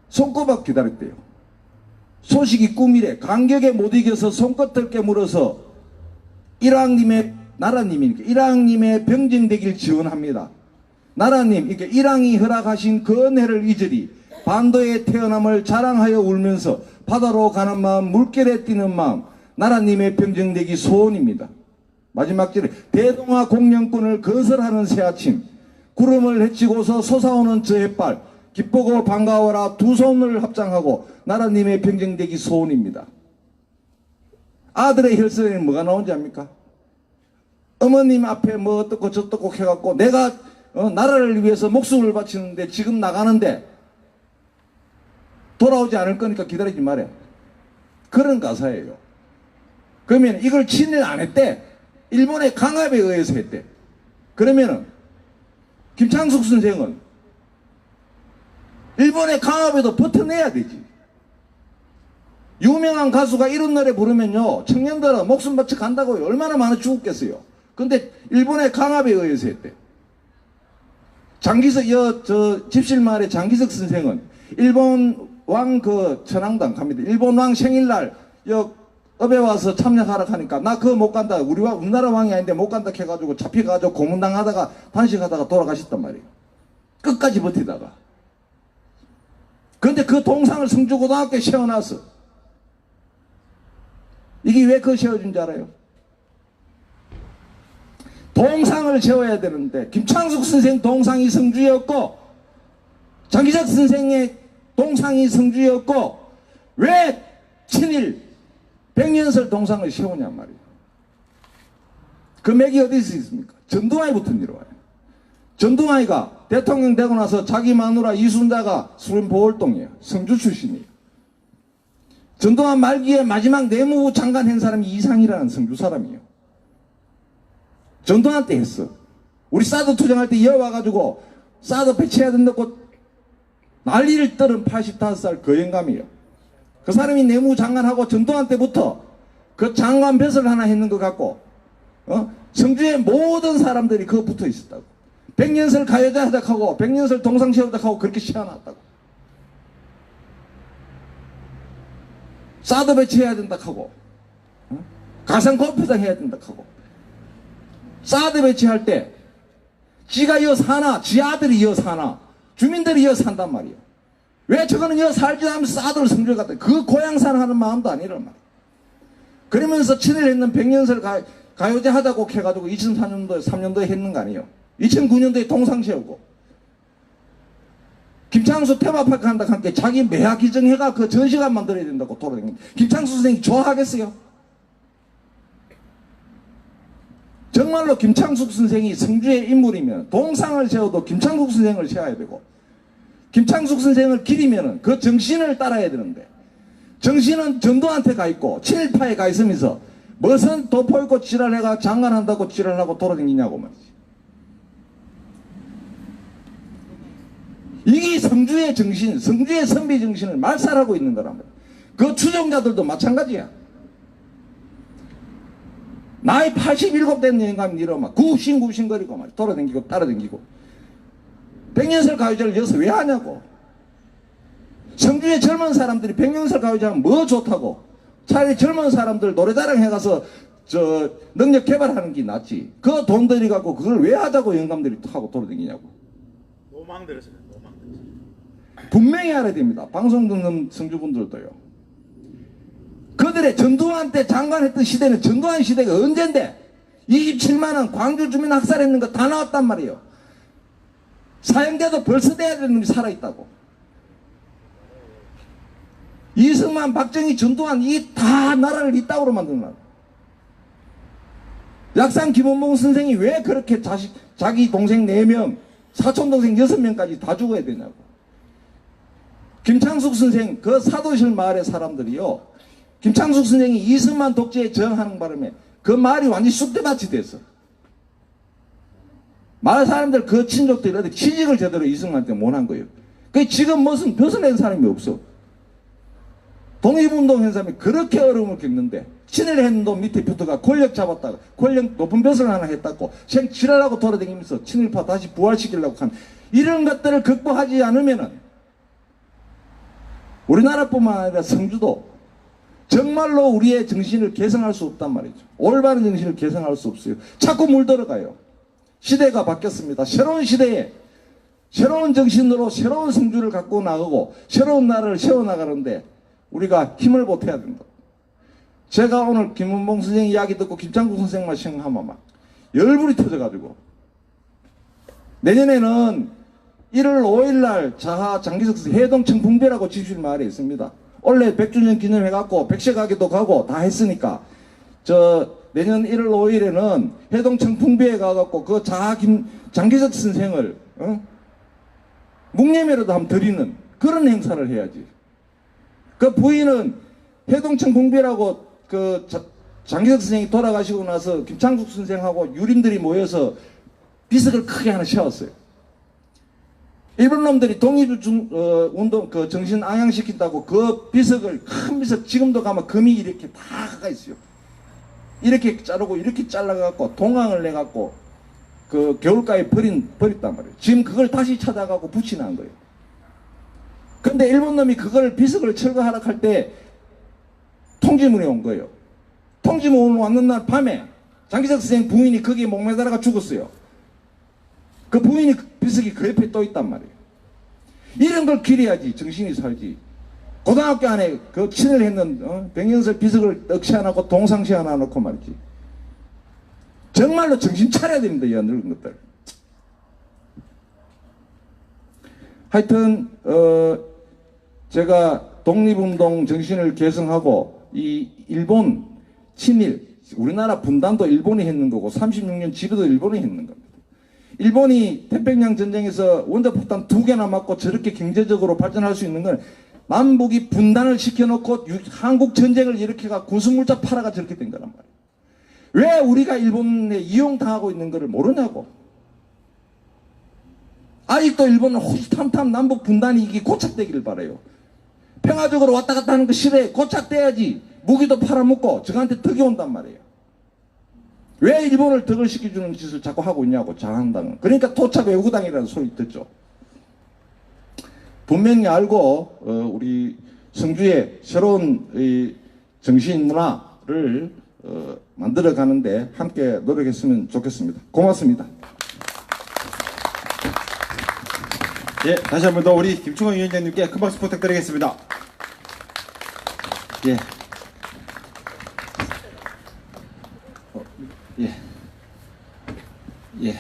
손꼽아 기다렸대요. 소식이 꿈이래. 간격에 못 이겨서 손끝을 깨물어서 일왕님의, 나라님이니까 일왕님의 병정되길 지원합니다. 나라님, 이렇게 일왕이 허락하신 그 은혜를 잊으리. 반도에 태어남을 자랑하여 울면서 바다로 가는 마음, 물결에 뛰는 마음, 나라님의 병정되기 소원입니다. 마지막 절에 대동아 공영권을 건설하는 새아침, 구름을 헤치고서 솟아오는 저 햇발, 기쁘고 반가워라 두 손을 합장하고 나라님의 병정되기 소원입니다. 아들의 혈서에는 뭐가 나온지 압니까? 어머님 앞에 뭐 어떻고 저떻고 해갖고 내가 나라를 위해서 목숨을 바치는데 지금 나가는데 돌아오지 않을 거니까 기다리지 말해. 그런 가사예요. 그러면 이걸 친일 안 했대. 일본의 강압에 의해서 했대. 그러면은 김창숙 선생은 일본의 강압에도 버텨내야 되지. 유명한 가수가 이런 노래 부르면요 청년들은 목숨 바쳐 간다고요. 얼마나 많이 죽었겠어요. 근데 일본의 강압에 의해서 했대. 장기석, 집실마을의 장기석 선생은 일본 왕 천황당 갑니다. 일본 왕 생일날 업에 와서 참여하라 하니까 나 그거 못 간다. 우리나라 왕이 아닌데 못 간다 해가지고 잡혀가지고 고문당하다가 단식하다가 돌아가셨단 말이에요. 끝까지 버티다가. 그런데 그 동상을 성주고등학교에 세워놨어. 이게 왜 그거 세워준 줄 알아요? 동상을 세워야 되는데 김창숙 선생 동상이 성주였고 장기석 선생의 동상이 성주였고 왜 친일 백년설 동상을 세우냔 말이에요. 그 맥이 어디서 있습니까? 전두환이부터 내려와요. 전두환이가 대통령 되고 나서 자기 마누라 이순자가 수림 보월동이에요. 성주 출신이에요. 전두환 말기에 마지막 내무부 장관 한 사람이 이상이라는 성주 사람이에요. 전두환 때 했어. 우리 사드 투쟁할 때 이어와가지고 사드 배치해야 된다고 난리를 떨은 85살 그 영감이에요. 그 사람이 내무부 장관하고 전두환 때부터 그 장관 벼슬 하나 했는 것 같고, 성주의 모든 사람들이 그거 붙어 있었다고. 백년설 가요제 하자하고 백년설 동상시 하자하고 그렇게 시원했다고. 사드 배치해야 된다 하고, 가상 골프장 해야 된다 하고, 사드 배치할 때 지가 이어 사나, 지 아들이 이어 사나, 주민들이 이어 산단 말이에요. 왜 저거는 이어 살지 않으면서 사드를 성주에 갔다. 그 고향산 하는 마음도 아니란 말이에요. 그러면서 친일했는 백년설 가요제 하자고 해가지고 2004년도에 3년도에 했는 거 아니에요. 2009년도에 동상시하고 김창수 테마파크 한다고 함께 자기 매화 기증해가 그 전시관 만들어야 된다고 돌아다니는. 김창수 선생이 좋아하겠어요? 정말로 김창숙 선생이 성주의 인물이면 동상을 세워도 김창숙 선생을 세워야 되고, 김창숙 선생을 기리면 그 정신을 따라야 되는데, 정신은 전두한테 가 있고 친일파에 가 있으면서 무슨 도포 있고 지랄해가 장관한다고 지랄하고 돌아다니냐고 말이지. 이게 성주의 정신, 성주의 선비 정신을 말살하고 있는 거란 말이야. 그 추종자들도 마찬가지야. 나이 87 된 영감이 이러 막 구신구신거리고 막 돌아다니고 따라다니고. 백년설 가요제를 여기서 왜 하냐고. 성주의 젊은 사람들이 백년설 가요제 하면 뭐 좋다고. 차라리 젊은 사람들 노래자랑 해가서 능력 개발하는 게 낫지. 그 돈 들여갖고 그걸 왜 하자고 영감들이 하고 돌아다니냐고. 노망들었습니다. 분명히 알아야 됩니다. 방송 듣는 성주분들도요. 그들의 전두환 때 장관했던 시대는 전두환 시대가 언젠데 27만원 광주 주민 학살했는 거 다 나왔단 말이에요. 사형제도 벌써 돼야 되는 놈이 살아있다고. 이승만, 박정희, 전두환 이 다 나라를 이따구로 만든 나라. 약산 김원봉 선생이 왜 그렇게 자기 동생 4명, 사촌 동생 6명까지 다 죽어야 되냐고. 김창숙 선생 그 사도실 마을의 사람들이요, 김창숙 선생이 이승만 독재에 저항하는 바람에 그 마을이 완전히 쑥대밭이 됐어. 마을 사람들 그 친족들이 취직을 제대로 이승만한테 못한 거예요. 그 지금 무슨 벼슬 낸 사람이 없어. 독립운동 한 사람이 그렇게 어려움을 겪는데 친일했는도 밑에 붙어가 권력 잡았다가 권력 높은 벼슬 하나 했다고 생 지랄하고 돌아다니면서 친일파 다시 부활시키려고 한 이런 것들을 극복하지 않으면은 우리나라뿐만 아니라 성주도 정말로 우리의 정신을 개성할 수 없단 말이죠. 올바른 정신을 개성할 수 없어요. 자꾸 물들어가요. 시대가 바뀌었습니다. 새로운 시대에 새로운 정신으로 새로운 성주를 갖고 나가고 새로운 나라를 세워나가는데 우리가 힘을 보태야 된다. 제가 오늘 김원봉 선생 이야기 듣고 김창국 선생만 생각하면 막 열불이 터져가지고 내년에는 1월 5일날 자하 장기석 해동 청풍배라고 지실 마을에 있습니다. 원래 100주년 기념해갖고 백색가게도 가고 다 했으니까 내년 1월 5일에는 해동 청풍배에 가갖고 그 자하 장기석 선생을 묵념이라도 한번 드리는 그런 행사를 해야지. 그 부인은 해동청 봉배라고 그 장기석 선생이 돌아가시고 나서 김창숙 선생하고 유림들이 모여서 비석을 크게 하나 세웠어요. 일본 놈들이 독립운동 그 정신 앙양시킨다고 그 비석을 큰 비석 지금도 가면 금이 이렇게 다 가가 있어요. 이렇게 자르고 이렇게 잘라갖고 동항을 내갖고 그 겨울가에 버렸단 말이에요. 지금 그걸 다시 찾아가고 붙이는 거예요. 근데 일본 놈이 그걸 비석을 철거하라 할 때 통지문이 온 거예요. 통지문 왔는 날 밤에 장기석 선생 부인이 거기에 목매달아가 죽었어요. 그 부인이 비석이 그 옆에 또 있단 말이에요. 이런 걸 기려야지 정신이 살지. 고등학교 안에 그 친을 했는 백년설 비석을 억시 안 하고 동상시 하나 놓고 말이지. 정말로 정신 차려야 됩니다. 이 늙은 것들. 하여튼 제가 독립운동 정신을 계승하고 이 일본 친일 우리나라 분단도 일본이 했는 거고 36년 지배도 일본이 했는 겁니다. 일본이 태평양 전쟁에서 원자폭탄 2개나 맞고 저렇게 경제적으로 발전할 수 있는 건 남북이 분단을 시켜놓고 한국 전쟁을 일으켜가 군수물자 팔아가 저렇게 된 거란 말이에요. 왜 우리가 일본에 이용당하고 있는 것을 모르냐고. 아직도 일본은 호시탐탐 남북 분단이 이게 고착되기를 바라요. 평화적으로 왔다 갔다 하는 거 싫어해. 고착돼야지. 무기도 팔아먹고 저한테 덕이 온단 말이에요. 왜 일본을 덕을 시켜주는 짓을 자꾸 하고 있냐고, 자한당은. 그러니까 토착 외구당이라는 소리 듣죠. 분명히 알고 우리 성주의 새로운 이 정신 문화를 만들어 가는데 함께 노력했으면 좋겠습니다. 고맙습니다. 예, 다시 한 번 더 우리 김충원 위원장님께 큰 박수 부탁드리겠습니다. 예. 예. 예,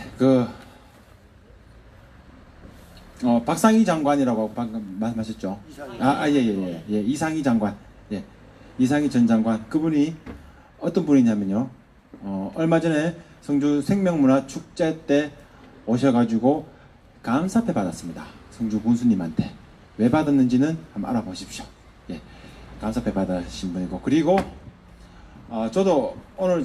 박상희 장관이라고 방금 말씀하셨죠? 예. 이상희 장관. 예. 이상희 전 장관. 그분이 어떤 분이냐면요. 얼마 전에 성주 생명문화 축제 때 오셔가지고 감사패 받았습니다. 성주 군수님한테. 왜 받았는지는 한번 알아보십시오. 예. 감사패 받으신 분이고. 그리고, 저도 오늘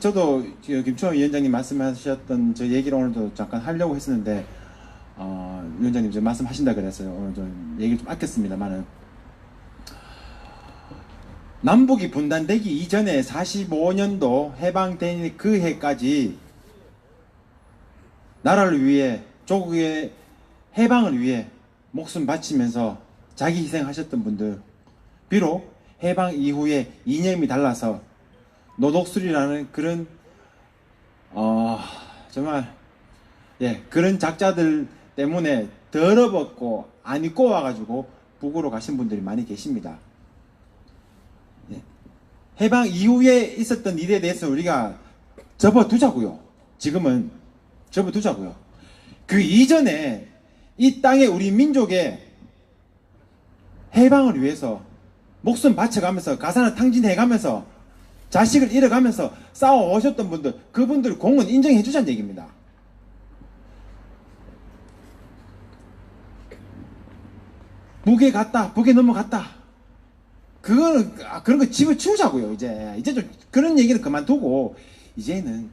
저도 김충원 위원장님 말씀하셨던 저 얘기를 오늘도 잠깐 하려고 했었는데, 위원장님 좀 말씀하신다 그랬어요. 오늘 좀 얘기를 좀 아꼈습니다만은. 남북이 분단되기 이전에 45년도 해방된 그 해까지 나라를 위해, 조국의 해방을 위해 목숨 바치면서 자기 희생하셨던 분들, 비록 해방 이후에 이념이 달라서 노독술이라는 그런 정말 그런 작자들 때문에 더러웠고 안 입고 와가지고 북으로 가신 분들이 많이 계십니다. 해방 이후에 있었던 일에 대해서 우리가 접어두자고요. 지금은 접어두자고요. 그 이전에 이 땅에 우리 민족의 해방을 위해서 목숨 바쳐가면서 가산을 탕진해가면서 자식을 잃어가면서 싸워 오셨던 분들, 그분들 공은 인정해 주자는 얘기입니다. 북에 갔다, 북에 넘어갔다. 그거는 그런 거 집어치우자고요. 이제 좀 그런 얘기는 그만두고 이제는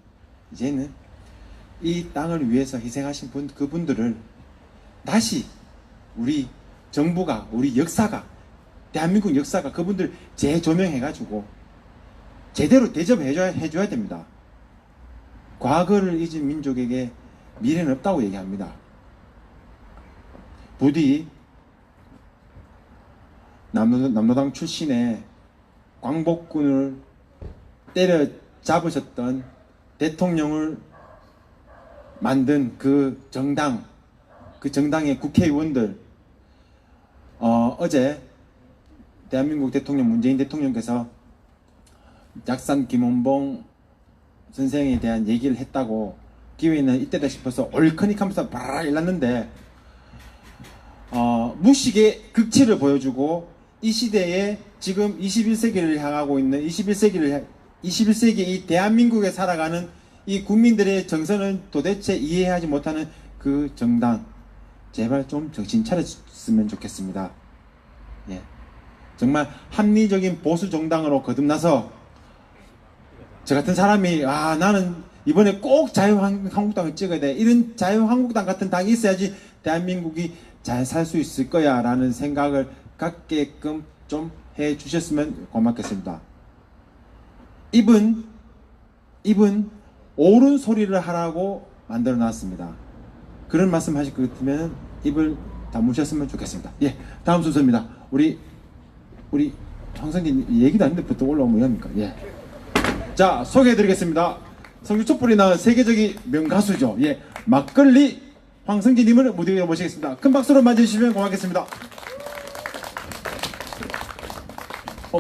이 땅을 위해서 희생하신 그분들을 다시 우리 정부가, 우리 역사가, 대한민국 역사가 그분들 재조명해가지고 제대로 대접해줘야 됩니다. 과거를 잊은 민족에게 미래는 없다고 얘기합니다. 부디 남로당 출신의 광복군을 때려잡으셨던 대통령을 만든 그 정당의 국회의원들, 어제 대한민국 대통령 문재인 대통령께서 약산 김원봉 선생에 대한 얘기를 했다고 기회는 이때다 싶어서 얼커닉 하면서 바라라 일났는데, 무식의 극치를 보여주고 이 시대에 지금 21세기를 향하고 있는 21세기 이 대한민국에 살아가는 이 국민들의 정서는 도대체 이해하지 못하는 그 정당, 제발 좀 정신 차렸으면 좋겠습니다. 예. 정말 합리적인 보수 정당으로 거듭나서 저 같은 사람이 나는 이번에 꼭 자유한국당을 찍어야 돼, 이런 자유한국당 같은 당이 있어야지 대한민국이 잘 살 수 있을 거야 라는 생각을 갖게끔 좀 해주셨으면 고맙겠습니다. 입은 옳은 소리를 하라고 만들어 놨습니다. 그런 말씀 하실 것 같으면 입을 다무셨으면 좋겠습니다. 예, 다음 순서입니다. 우리 황성진 얘기도 아닌데 부터 올라오면 뭐합니까? 예. 자, 소개해드리겠습니다. 성주 촛불이 낳은 세계적인 명가수죠. 예, 막걸리 황성진님을 무대 위로 모시겠습니다. 큰 박수로 맞이해주시면 고맙겠습니다.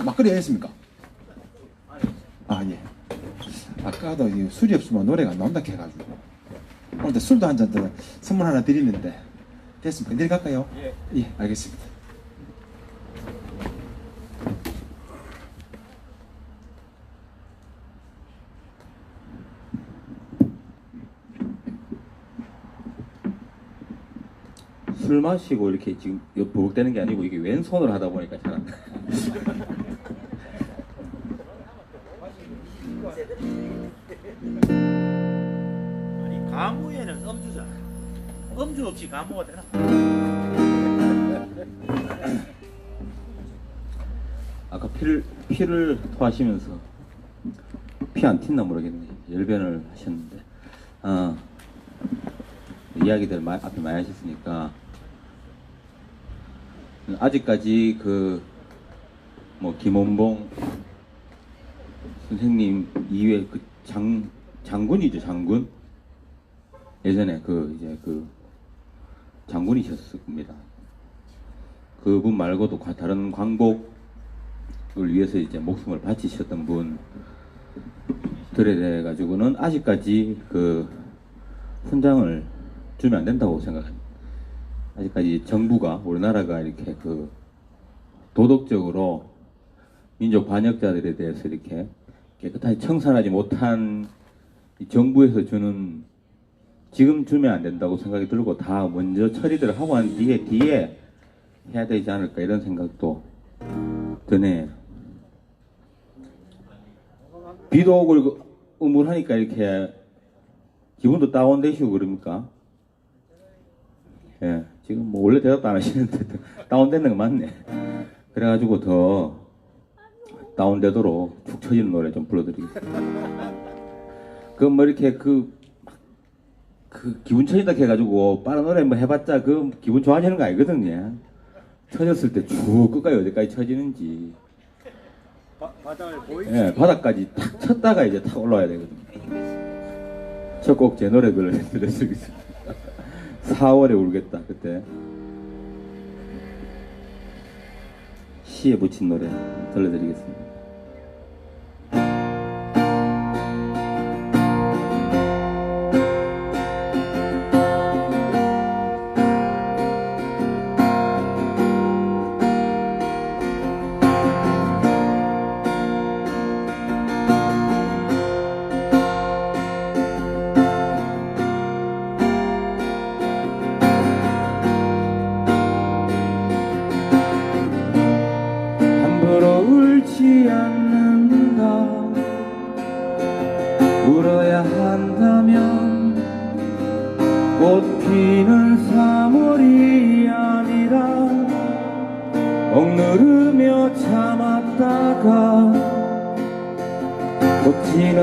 막걸리 했습니까? 예. 아까도 술이 없으면 노래가 안 나온다 해가지고 오늘 술도 한 잔 더 선물 하나 드리는데 됐습니까? 내려갈까요? 예, 알겠습니다. 술 마시고 이렇게 지금 보복되는 게 아니고 이게 왼손으로 하다 보니까 잘 안 돼. 아니 가무에는 음주잖아. 음주 없이 가무가 되나? 아까 피를 토하시면서 피 안 튄나 모르겠네. 열변을 하셨는데 이야기들 앞에 많이 하셨으니까 아직까지 뭐 김원봉 선생님 이외 장군이죠, 장군. 예전에 이제 장군이셨을 겁니다. 그분 말고도 다른 광복을 위해서 이제 목숨을 바치셨던 분들에 대해 가지고는 아직까지 훈장을 주면 안 된다고 생각합니다. 아직까지 정부가, 우리나라가 이렇게 도덕적으로 민족 반역자들에 대해서 이렇게 깨끗하게 청산하지 못한 이 정부에서 주는, 지금 주면 안 된다고 생각이 들고 다 먼저 처리를 하고 한 뒤에 해야 되지 않을까 이런 생각도 드네요. 비도 오고 우물하니까 이렇게 기분도 다운되시고 그럽니까? 예, 지금 뭐 원래 대답도 안 하시는데 다운되는 거 맞네. 그래가지고 더 다운되도록 축 처지는 노래 좀 불러드리겠습니다. 뭐 이렇게 기분 처진다 해가지고 빠른 노래 뭐 해봤자 기분 좋아지는 거 아니거든요. 처졌을 때 쭉 끝까지 어디까지 처지는지. 바닥을 보이지? 예, 바닥까지 탁 쳤다가 이제 탁 올라와야 되거든요. 첫 곡 제 노래들을 들려드리겠습니다. 4월에 울겠다. 그때 시에 붙인 노래 들려드리겠습니다. 울지 않는다. 울어야 한다면 꽃 피는 3월이 아니라 억누르며 참았다가 꽃 지는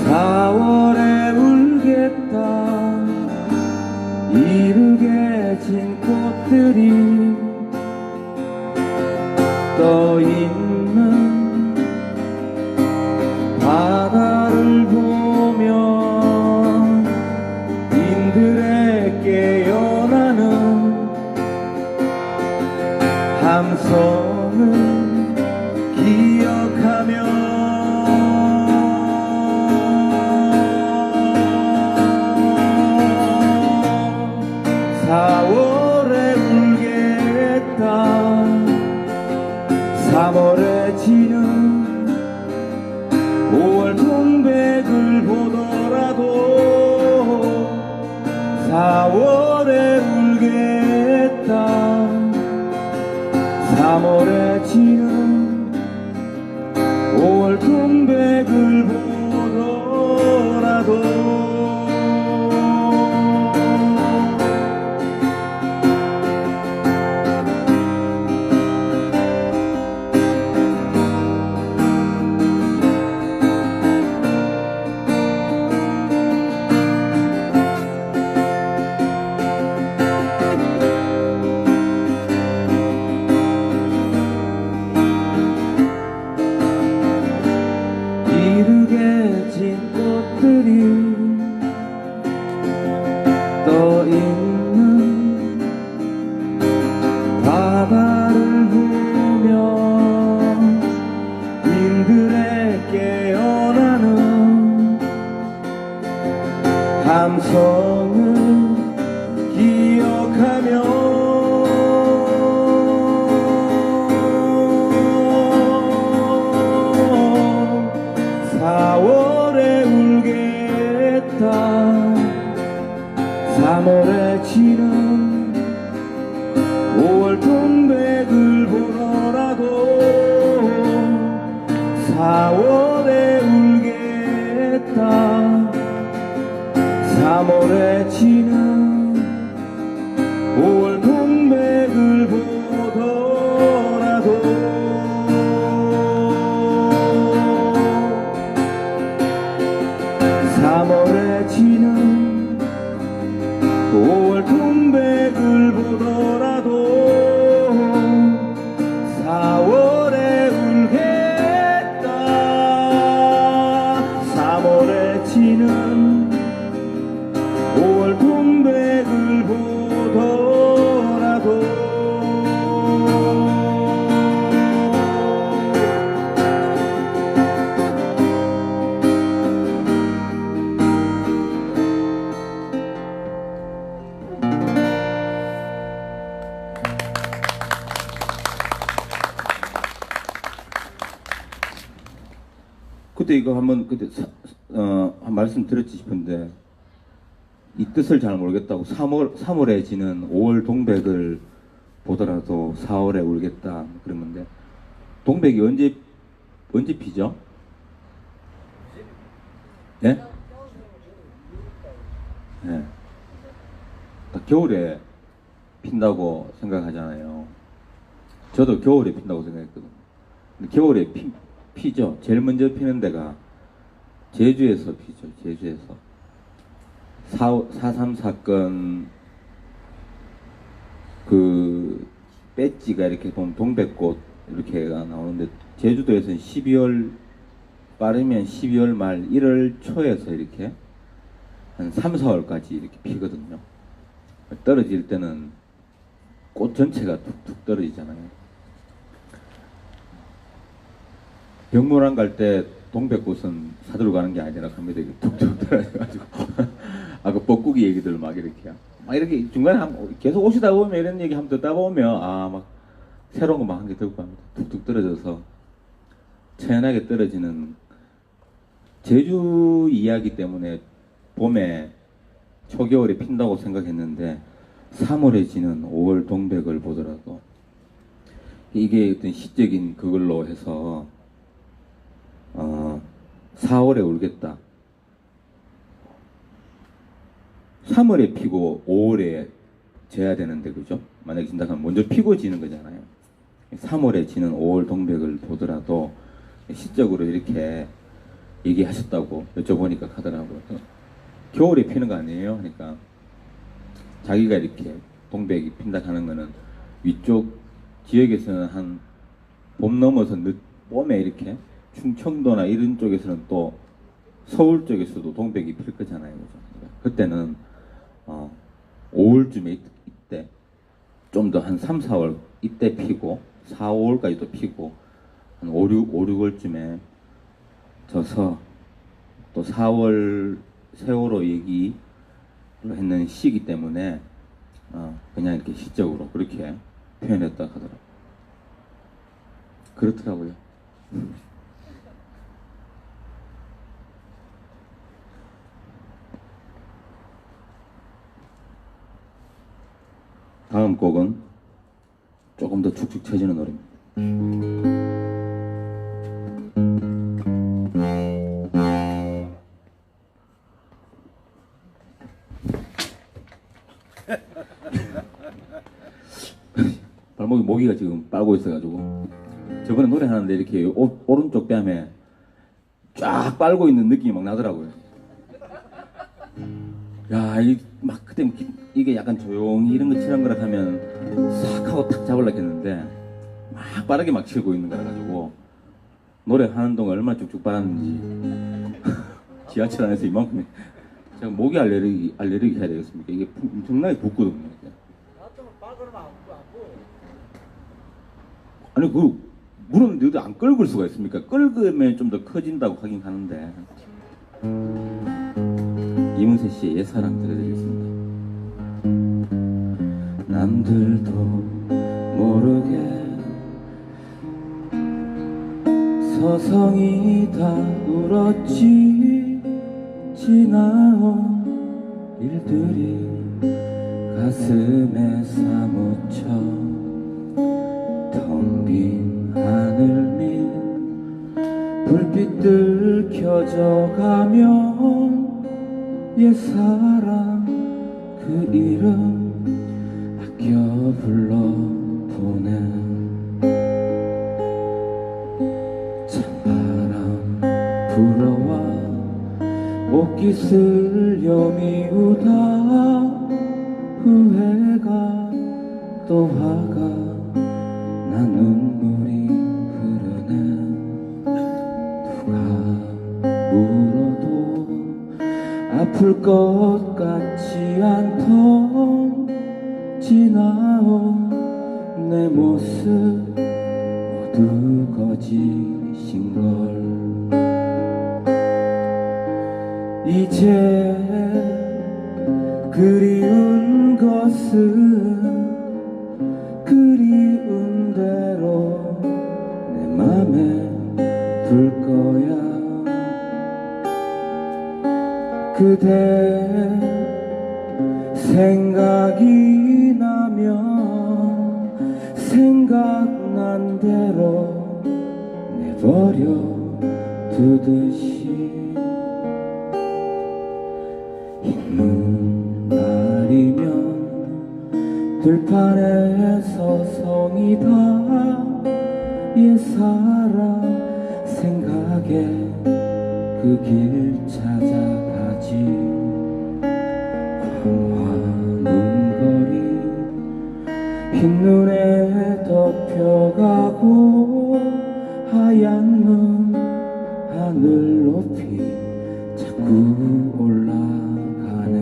4월에 울겠다. 이르게 진 꽃들이 떠있는 바다를 보며 인들의 깨어나는 함성을 기억하며 4월에 울겠다. 3월에 지는 5월 동백을 보더라도 4월에 울겠다. 3월에 지는 5월 동백을 보더라도 이르게 진 꽃들이 5월 동백을 보더라도 4월에 울겠다 3월에 지는 5월 동백을 보더라도 3월에 지는 5월 동백을 보더라도 4월에 울겠다 3월에 지는 5월 동백을 보더라도 그때 이거 한번 그때 한 말씀 드렸지 싶은데 이 뜻을 잘 모르겠다고 3월에 지는 5월 동백을 보더라도 4월에 울겠다 그러는데 동백이 언제 피죠? 네? 네. 딱 겨울에 핀다고 생각하잖아요. 저도 겨울에 핀다고 생각했거든요. 근데 겨울에 피죠. 제일 먼저 피는 데가 제주에서 피죠. 제주에서 4.3 사건 그 배지가 이렇게 보면 동백꽃 이렇게가 나오는데 제주도에서는 12월 빠르면 12월 말 1월 초에서 이렇게 한 3, 4월까지 이렇게 피거든요. 떨어질 때는 꽃 전체가 툭툭 떨어지잖아요. 병문안 갈 때 동백꽃은 사들고 가는 게 아니라 갑니다. 툭툭 떨어져가지고 그 뻐꾸기 얘기들 막 이렇게 중간에 계속 오시다 보면 이런 얘기 한번 듣다 보면 막 새로운 거 막 한 개 듣고 합니다. 툭툭 떨어져서 천연하게 떨어지는 제주 이야기 때문에 봄에 초겨울에 핀다고 생각했는데 3월에 지는 5월 동백을 보더라도 이게 어떤 시적인 그걸로 해서 4월에 울겠다. 3월에 피고 5월에 져야 되는데 그죠? 만약에 진다면 먼저 피고 지는 거잖아요. 3월에 지는 5월 동백을 보더라도 시적으로 이렇게 얘기하셨다고 여쭤보니까 하더라고요. 겨울에 피는 거 아니에요? 그러니까 자기가 이렇게 동백이 핀다 하는 거는 위쪽 지역에서는 한 봄 넘어서 봄에 이렇게 충청도나 이런 쪽에서는 또 서울 쪽에서도 동백이 필 거잖아요. 그죠? 그때는 5월쯤에 이때 좀 더 한 3, 4월 이때 피고 4, 5월까지도 피고 한 5, 6월쯤에 져서 또 4월 세월호 얘기를 했는 시기 때문에 그냥 이렇게 시적으로 그렇게 표현했다 하더라고요. 그렇더라고요. 다음 곡은 조금 더 축축 처지는 노래입니다. 발목이 모기가 지금 빨고 있어가지고 저번에 노래하는데 이렇게 오른쪽 뺨에 쫙 빨고 있는 느낌이 막 나더라고요. 야, 막 그때 이게 약간 조용히 이런 거 치는 거라 하면 싹 하고 탁 잡으려고 했는데 막 빠르게 막 치고 있는 거라 가지고 노래하는 동안 얼마나 쭉쭉 빨았는지 지하철 안에서 이만큼 제가 모기 알레르기 해야 되겠습니까? 이게 엄청나게 붓거든요. 아니 물은 어디 안 끓을 수가 있습니까? 끓으면 좀 더 커진다고 하긴 하는데 이문세 씨의 옛사랑 들려드리겠습니다. 남들도 모르게 서성이 다 울었지. 지나온 일들이 가슴에 사무쳐 불빛들 켜져가면 옛사랑 그 이름 아껴 불러보네. 찬바람 불어와 옷깃을 여미우다 후회가 또 화가 나 눈물이 흐르네. 누가 물어도 아플 것 같지 않던 지나온 내 모습 모두 거짓인걸. 이제 그리운 것은 그리운 대로 내 맘에 둘 거야. 그대 생각이 나면 생각난 대로 내버려 두듯이 있는 날이면 들판에 서성이다 옛사랑 생각에 그 길 찾아가지. 광화문거리 흰눈에 덮여가고 하얀 눈 하늘 높이 자꾸 올라가네.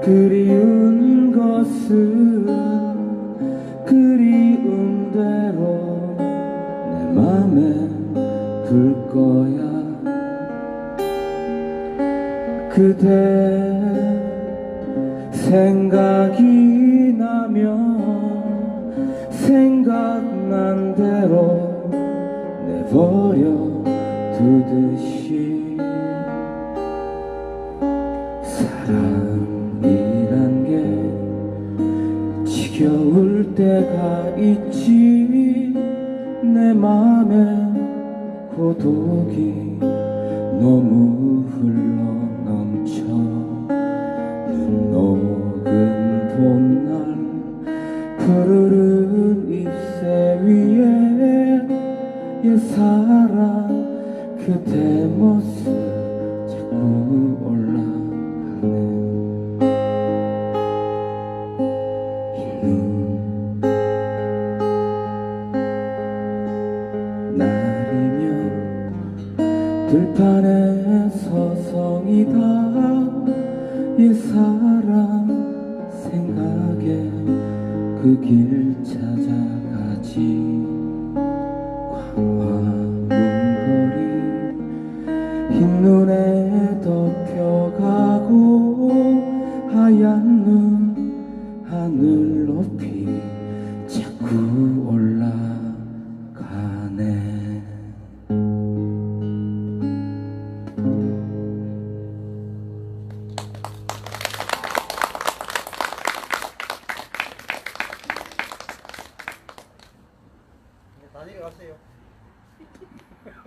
그리운 것은 그리운 대로 내 맘에 둘 거야. 그대 생각이 나면 생각난 대로 내버려 두듯이 사랑이란 게 지겨울 때가 있지. 내 맘에 고독이 너무 흘러넘쳐 눈 녹은 봄날 푸르른 잎새 위에 옛사랑 그대 모습 자꾸 올라가네. 있는 날이면 들판에 서성이다 옛사랑 생각에 그 길 찾아가지. 광화문거리 흰눈에 덮여가고 하얀 눈 하늘 높이 자꾸 올라가네.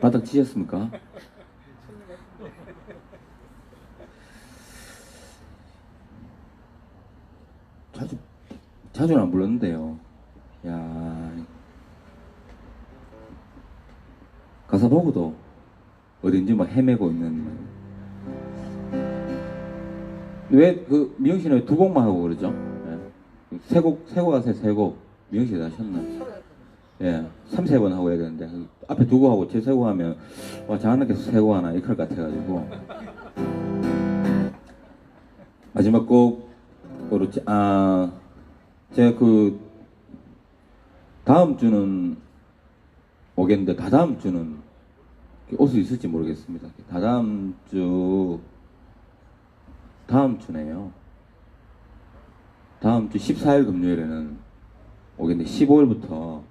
바닥 치셨습니까? 자주는 안 불렀는데요. 야, 가사 보고도 어딘지 막 헤매고 있는. 왜 그 미영 씨는 왜 두 곡만 하고 그러죠? 예. 세 곡 하세요. 세 곡. 미영 씨가 하셨나? 예, 3-4번 하고 해야 되는데 앞에 두고 하고 제 세고 하면 와 장하나께서 세고 하나 이럴 것 같아가지고 마지막 곡 제가 그 다음 주는 오겠는데 다다음 주는 올 수 있을지 모르겠습니다. 다다음 주네요. 다음 주 14일 금요일에는 오겠는데 15일부터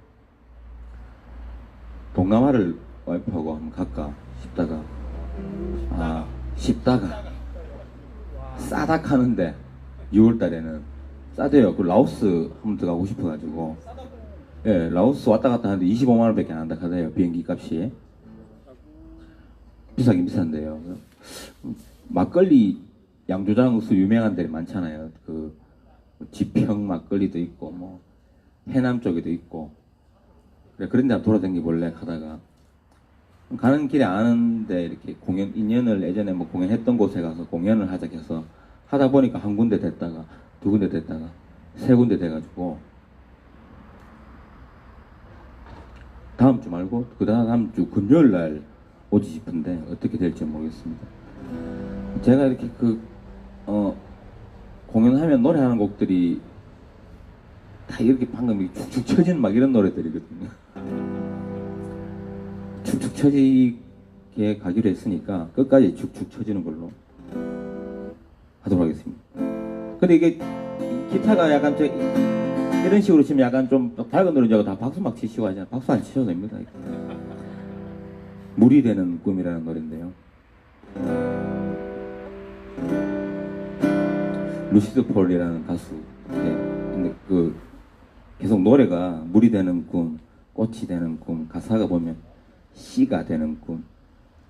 동남아를 와이프하고 한번 갈까 싶다가 싸닥 하는데 6월달에는 싸대요. 그 라오스 한번 들어가고 싶어가지고 예, 라오스 왔다 갔다 하는데 25만 원밖에 안 한다 하대요. 비행기 값이 비싸긴 비싼데요. 막걸리 양조장수 유명한 데가 많잖아요. 그 지평 막걸리도 있고 뭐 해남 쪽에도 있고 그런 데 돌아다니 볼래 하다가 가는 길에 아는데 이렇게 공연 인연을 예전에 뭐 공연했던 곳에 가서 공연을 하자 해서 하다 보니까 한 군데 됐다가 두 군데 됐다가 세 군데 돼가지고 다음 주 말고 그 다음 주 금요일 날 오지 싶은데 어떻게 될지 모르겠습니다. 제가 이렇게 공연하면 노래하는 곡들이 다 이렇게 방금 축축 처지는 막 이런 노래들이거든요. 축축 처지게 가기로 했으니까 끝까지 축축 처지는 걸로 하도록 하겠습니다. 근데 이게 기타가 약간 이런 식으로 치면 약간 좀 밝은 노래자고 다 박수 막 치시고 하잖아요. 박수 안 치셔도 됩니다. 물이 되는 꿈이라는 노래인데요. 루시드 폴이라는 가수. 근데 계속 노래가 물이 되는 꿈, 꽃이 되는 꿈, 가사가 보면 씨가 되는 꿈,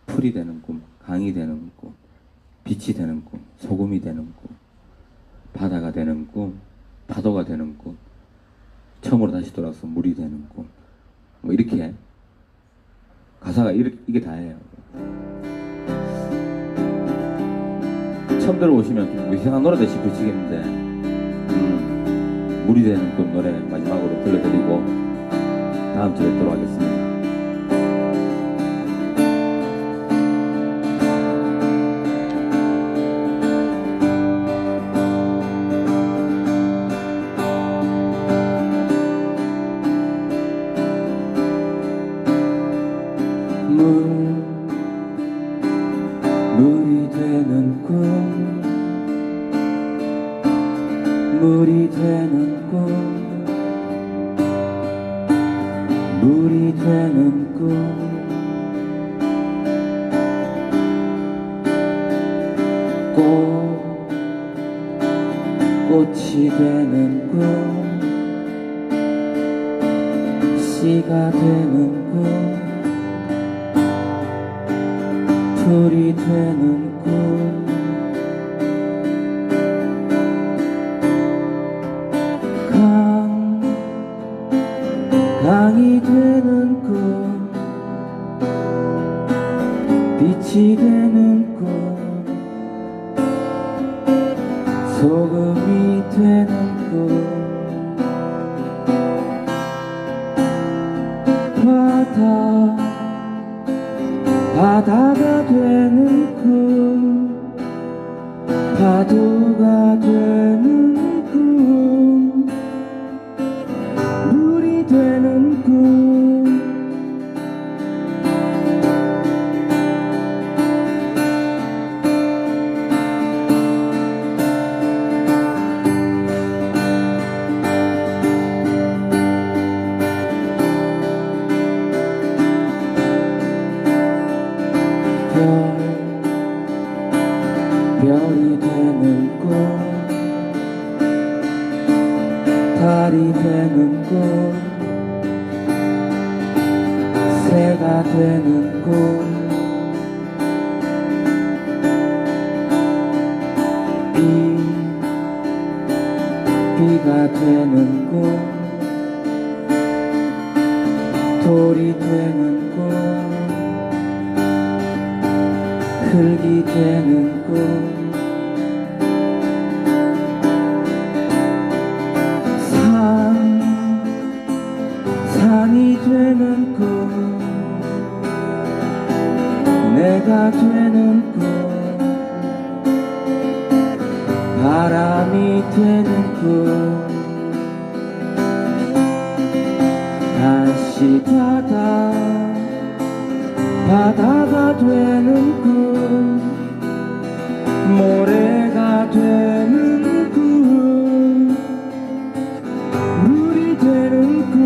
풀이 되는 꿈, 강이 되는 꿈, 빛이 되는 꿈, 소금이 되는 꿈, 바다가 되는 꿈, 파도가 되는 꿈, 처음으로 다시 돌아서 물이 되는 꿈. 뭐 이렇게 가사가 이게 다예요. 처음 들어보시면 좀 이상한 노래다 싶으시겠는데 물이 되는 꿈 노래 마지막으로 들려드리고 다음 주에 뵙도록 하겠습니다. 물이 되는 꿈, 물이 되는 꿈, 물이 되는 꿈, 꽃이 되는 꿈, 씨가 되는 꿈, 풀이 되는 꿈, 강이 되는 꿈, 빛이 되는 꿈, 소금이 되는 꿈, 바다가 되는 꿈, 파도가 되는 꿈, 물이 되는 꿈, 별이 되는 꿈, 달이 되는 꿈, 새가 되는 꿈, 비가 되는 꿈, 돌이 되는 꿈, 흙이 되는 꿈, 산이 되는 꿈, 내가 되는 꿈, 바람 밤이 되는 꿈 다시 바다가 되는 꿈 모래가 되는 꿈 물이 되는 꿈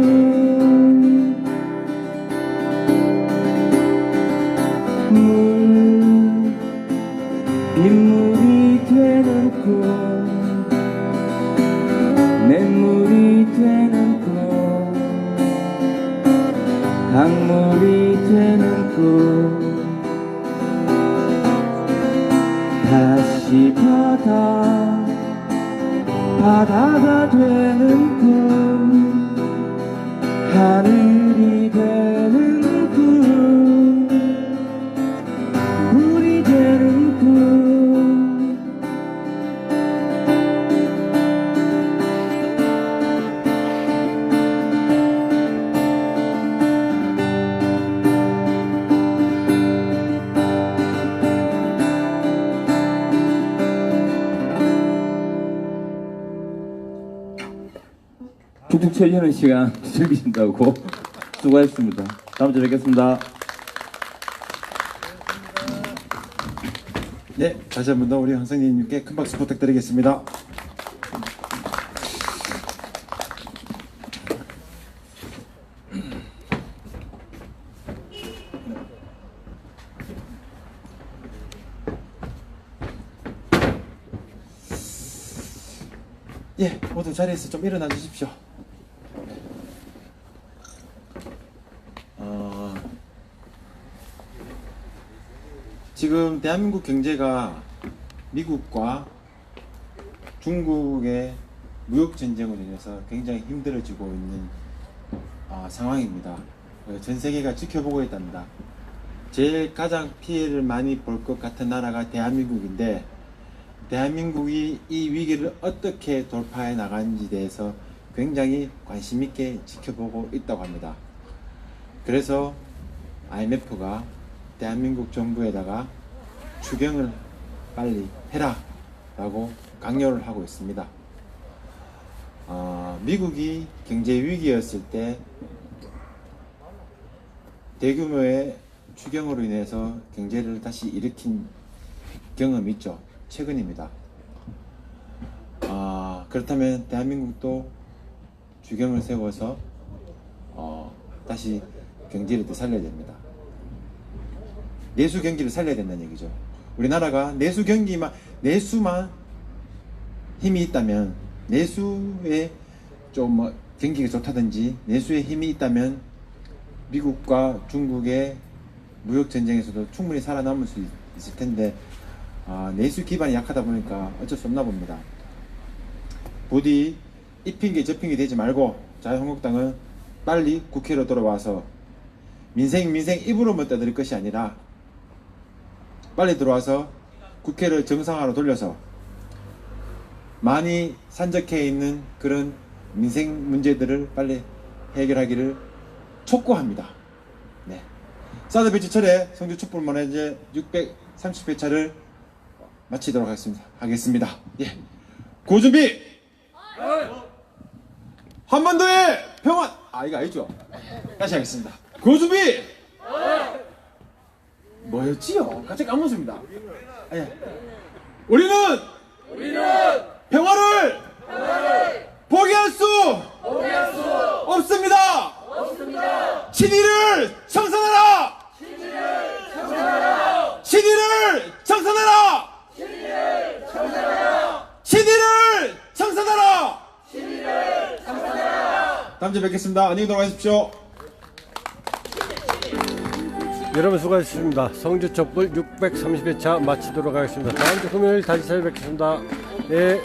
빗물이 되는 꿈 냇물이 되는 꿈 강물이 되는 꿈 다시 바다가 되는 꿈 하늘이 되는 꿈 물이 되는 꿈 툭툭 쳐지는 시간 즐기신다고 수고하셨습니다. 다음 주에 뵙겠습니다. 네, 다시 한 번 더 우리 황성진님께 큰 박수 부탁드리겠습니다. 예, 모두 자리에서 좀 일어나 주십시오. 지금 대한민국 경제가 미국과 중국의 무역 전쟁으로 인해서 굉장히 힘들어지고 있는 상황입니다. 전 세계가 지켜보고 있답니다. 제일 가장 피해를 많이 볼 것 같은 나라가 대한민국인데 대한민국이 이 위기를 어떻게 돌파해 나가는지 대해서 굉장히 관심 있게 지켜보고 있다고 합니다. 그래서 IMF가 대한민국 정부에다가 추경을 빨리 해라 라고 강요를 하고 있습니다. 미국이 경제 위기였을 때 대규모의 추경으로 인해서 경제를 다시 일으킨 경험이 있죠. 최근입니다. 그렇다면 대한민국도 추경을 세워서 다시 경제를 더 살려야 됩니다. 내수 경기를 살려야 된다는 얘기죠. 우리나라가 내수만 힘이 있다면, 내수에 좀 경기가 좋다든지 내수에 힘이 있다면 미국과 중국의 무역 전쟁에서도 충분히 살아남을 수 있을 텐데 내수 기반이 약하다 보니까 어쩔 수 없나 봅니다. 부디 이 핑계 저 핑계 대지 말고 자유한국당은 빨리 국회로 돌아와서 민생 입으로만 떠들 것이 아니라 빨리 들어와서 국회를 정상화로 돌려서 많이 산적해 있는 그런 민생 문제들을 빨리 해결하기를 촉구합니다. 네. 사드 배치 철회 성주 촛불문화제 630회차를 마치도록 하겠습니다. 예. 고준비! 한반도의 평화! 이거 아니죠? 다시 하겠습니다. 고준비! 뭐였지요? 갑자기 까먹었습니다. 예. 우리는 평화를 포기할 수 없습니다. 친일을 청산하라! 친일을 청산하라! 친일을 청산하라! 다음 주에 뵙겠습니다. 안녕히 돌아가십시오. 여러분 수고하셨습니다. 성주 촛불 630회차 마치도록 하겠습니다. 다음 주 금요일 다시 찾아뵙겠습니다. 네.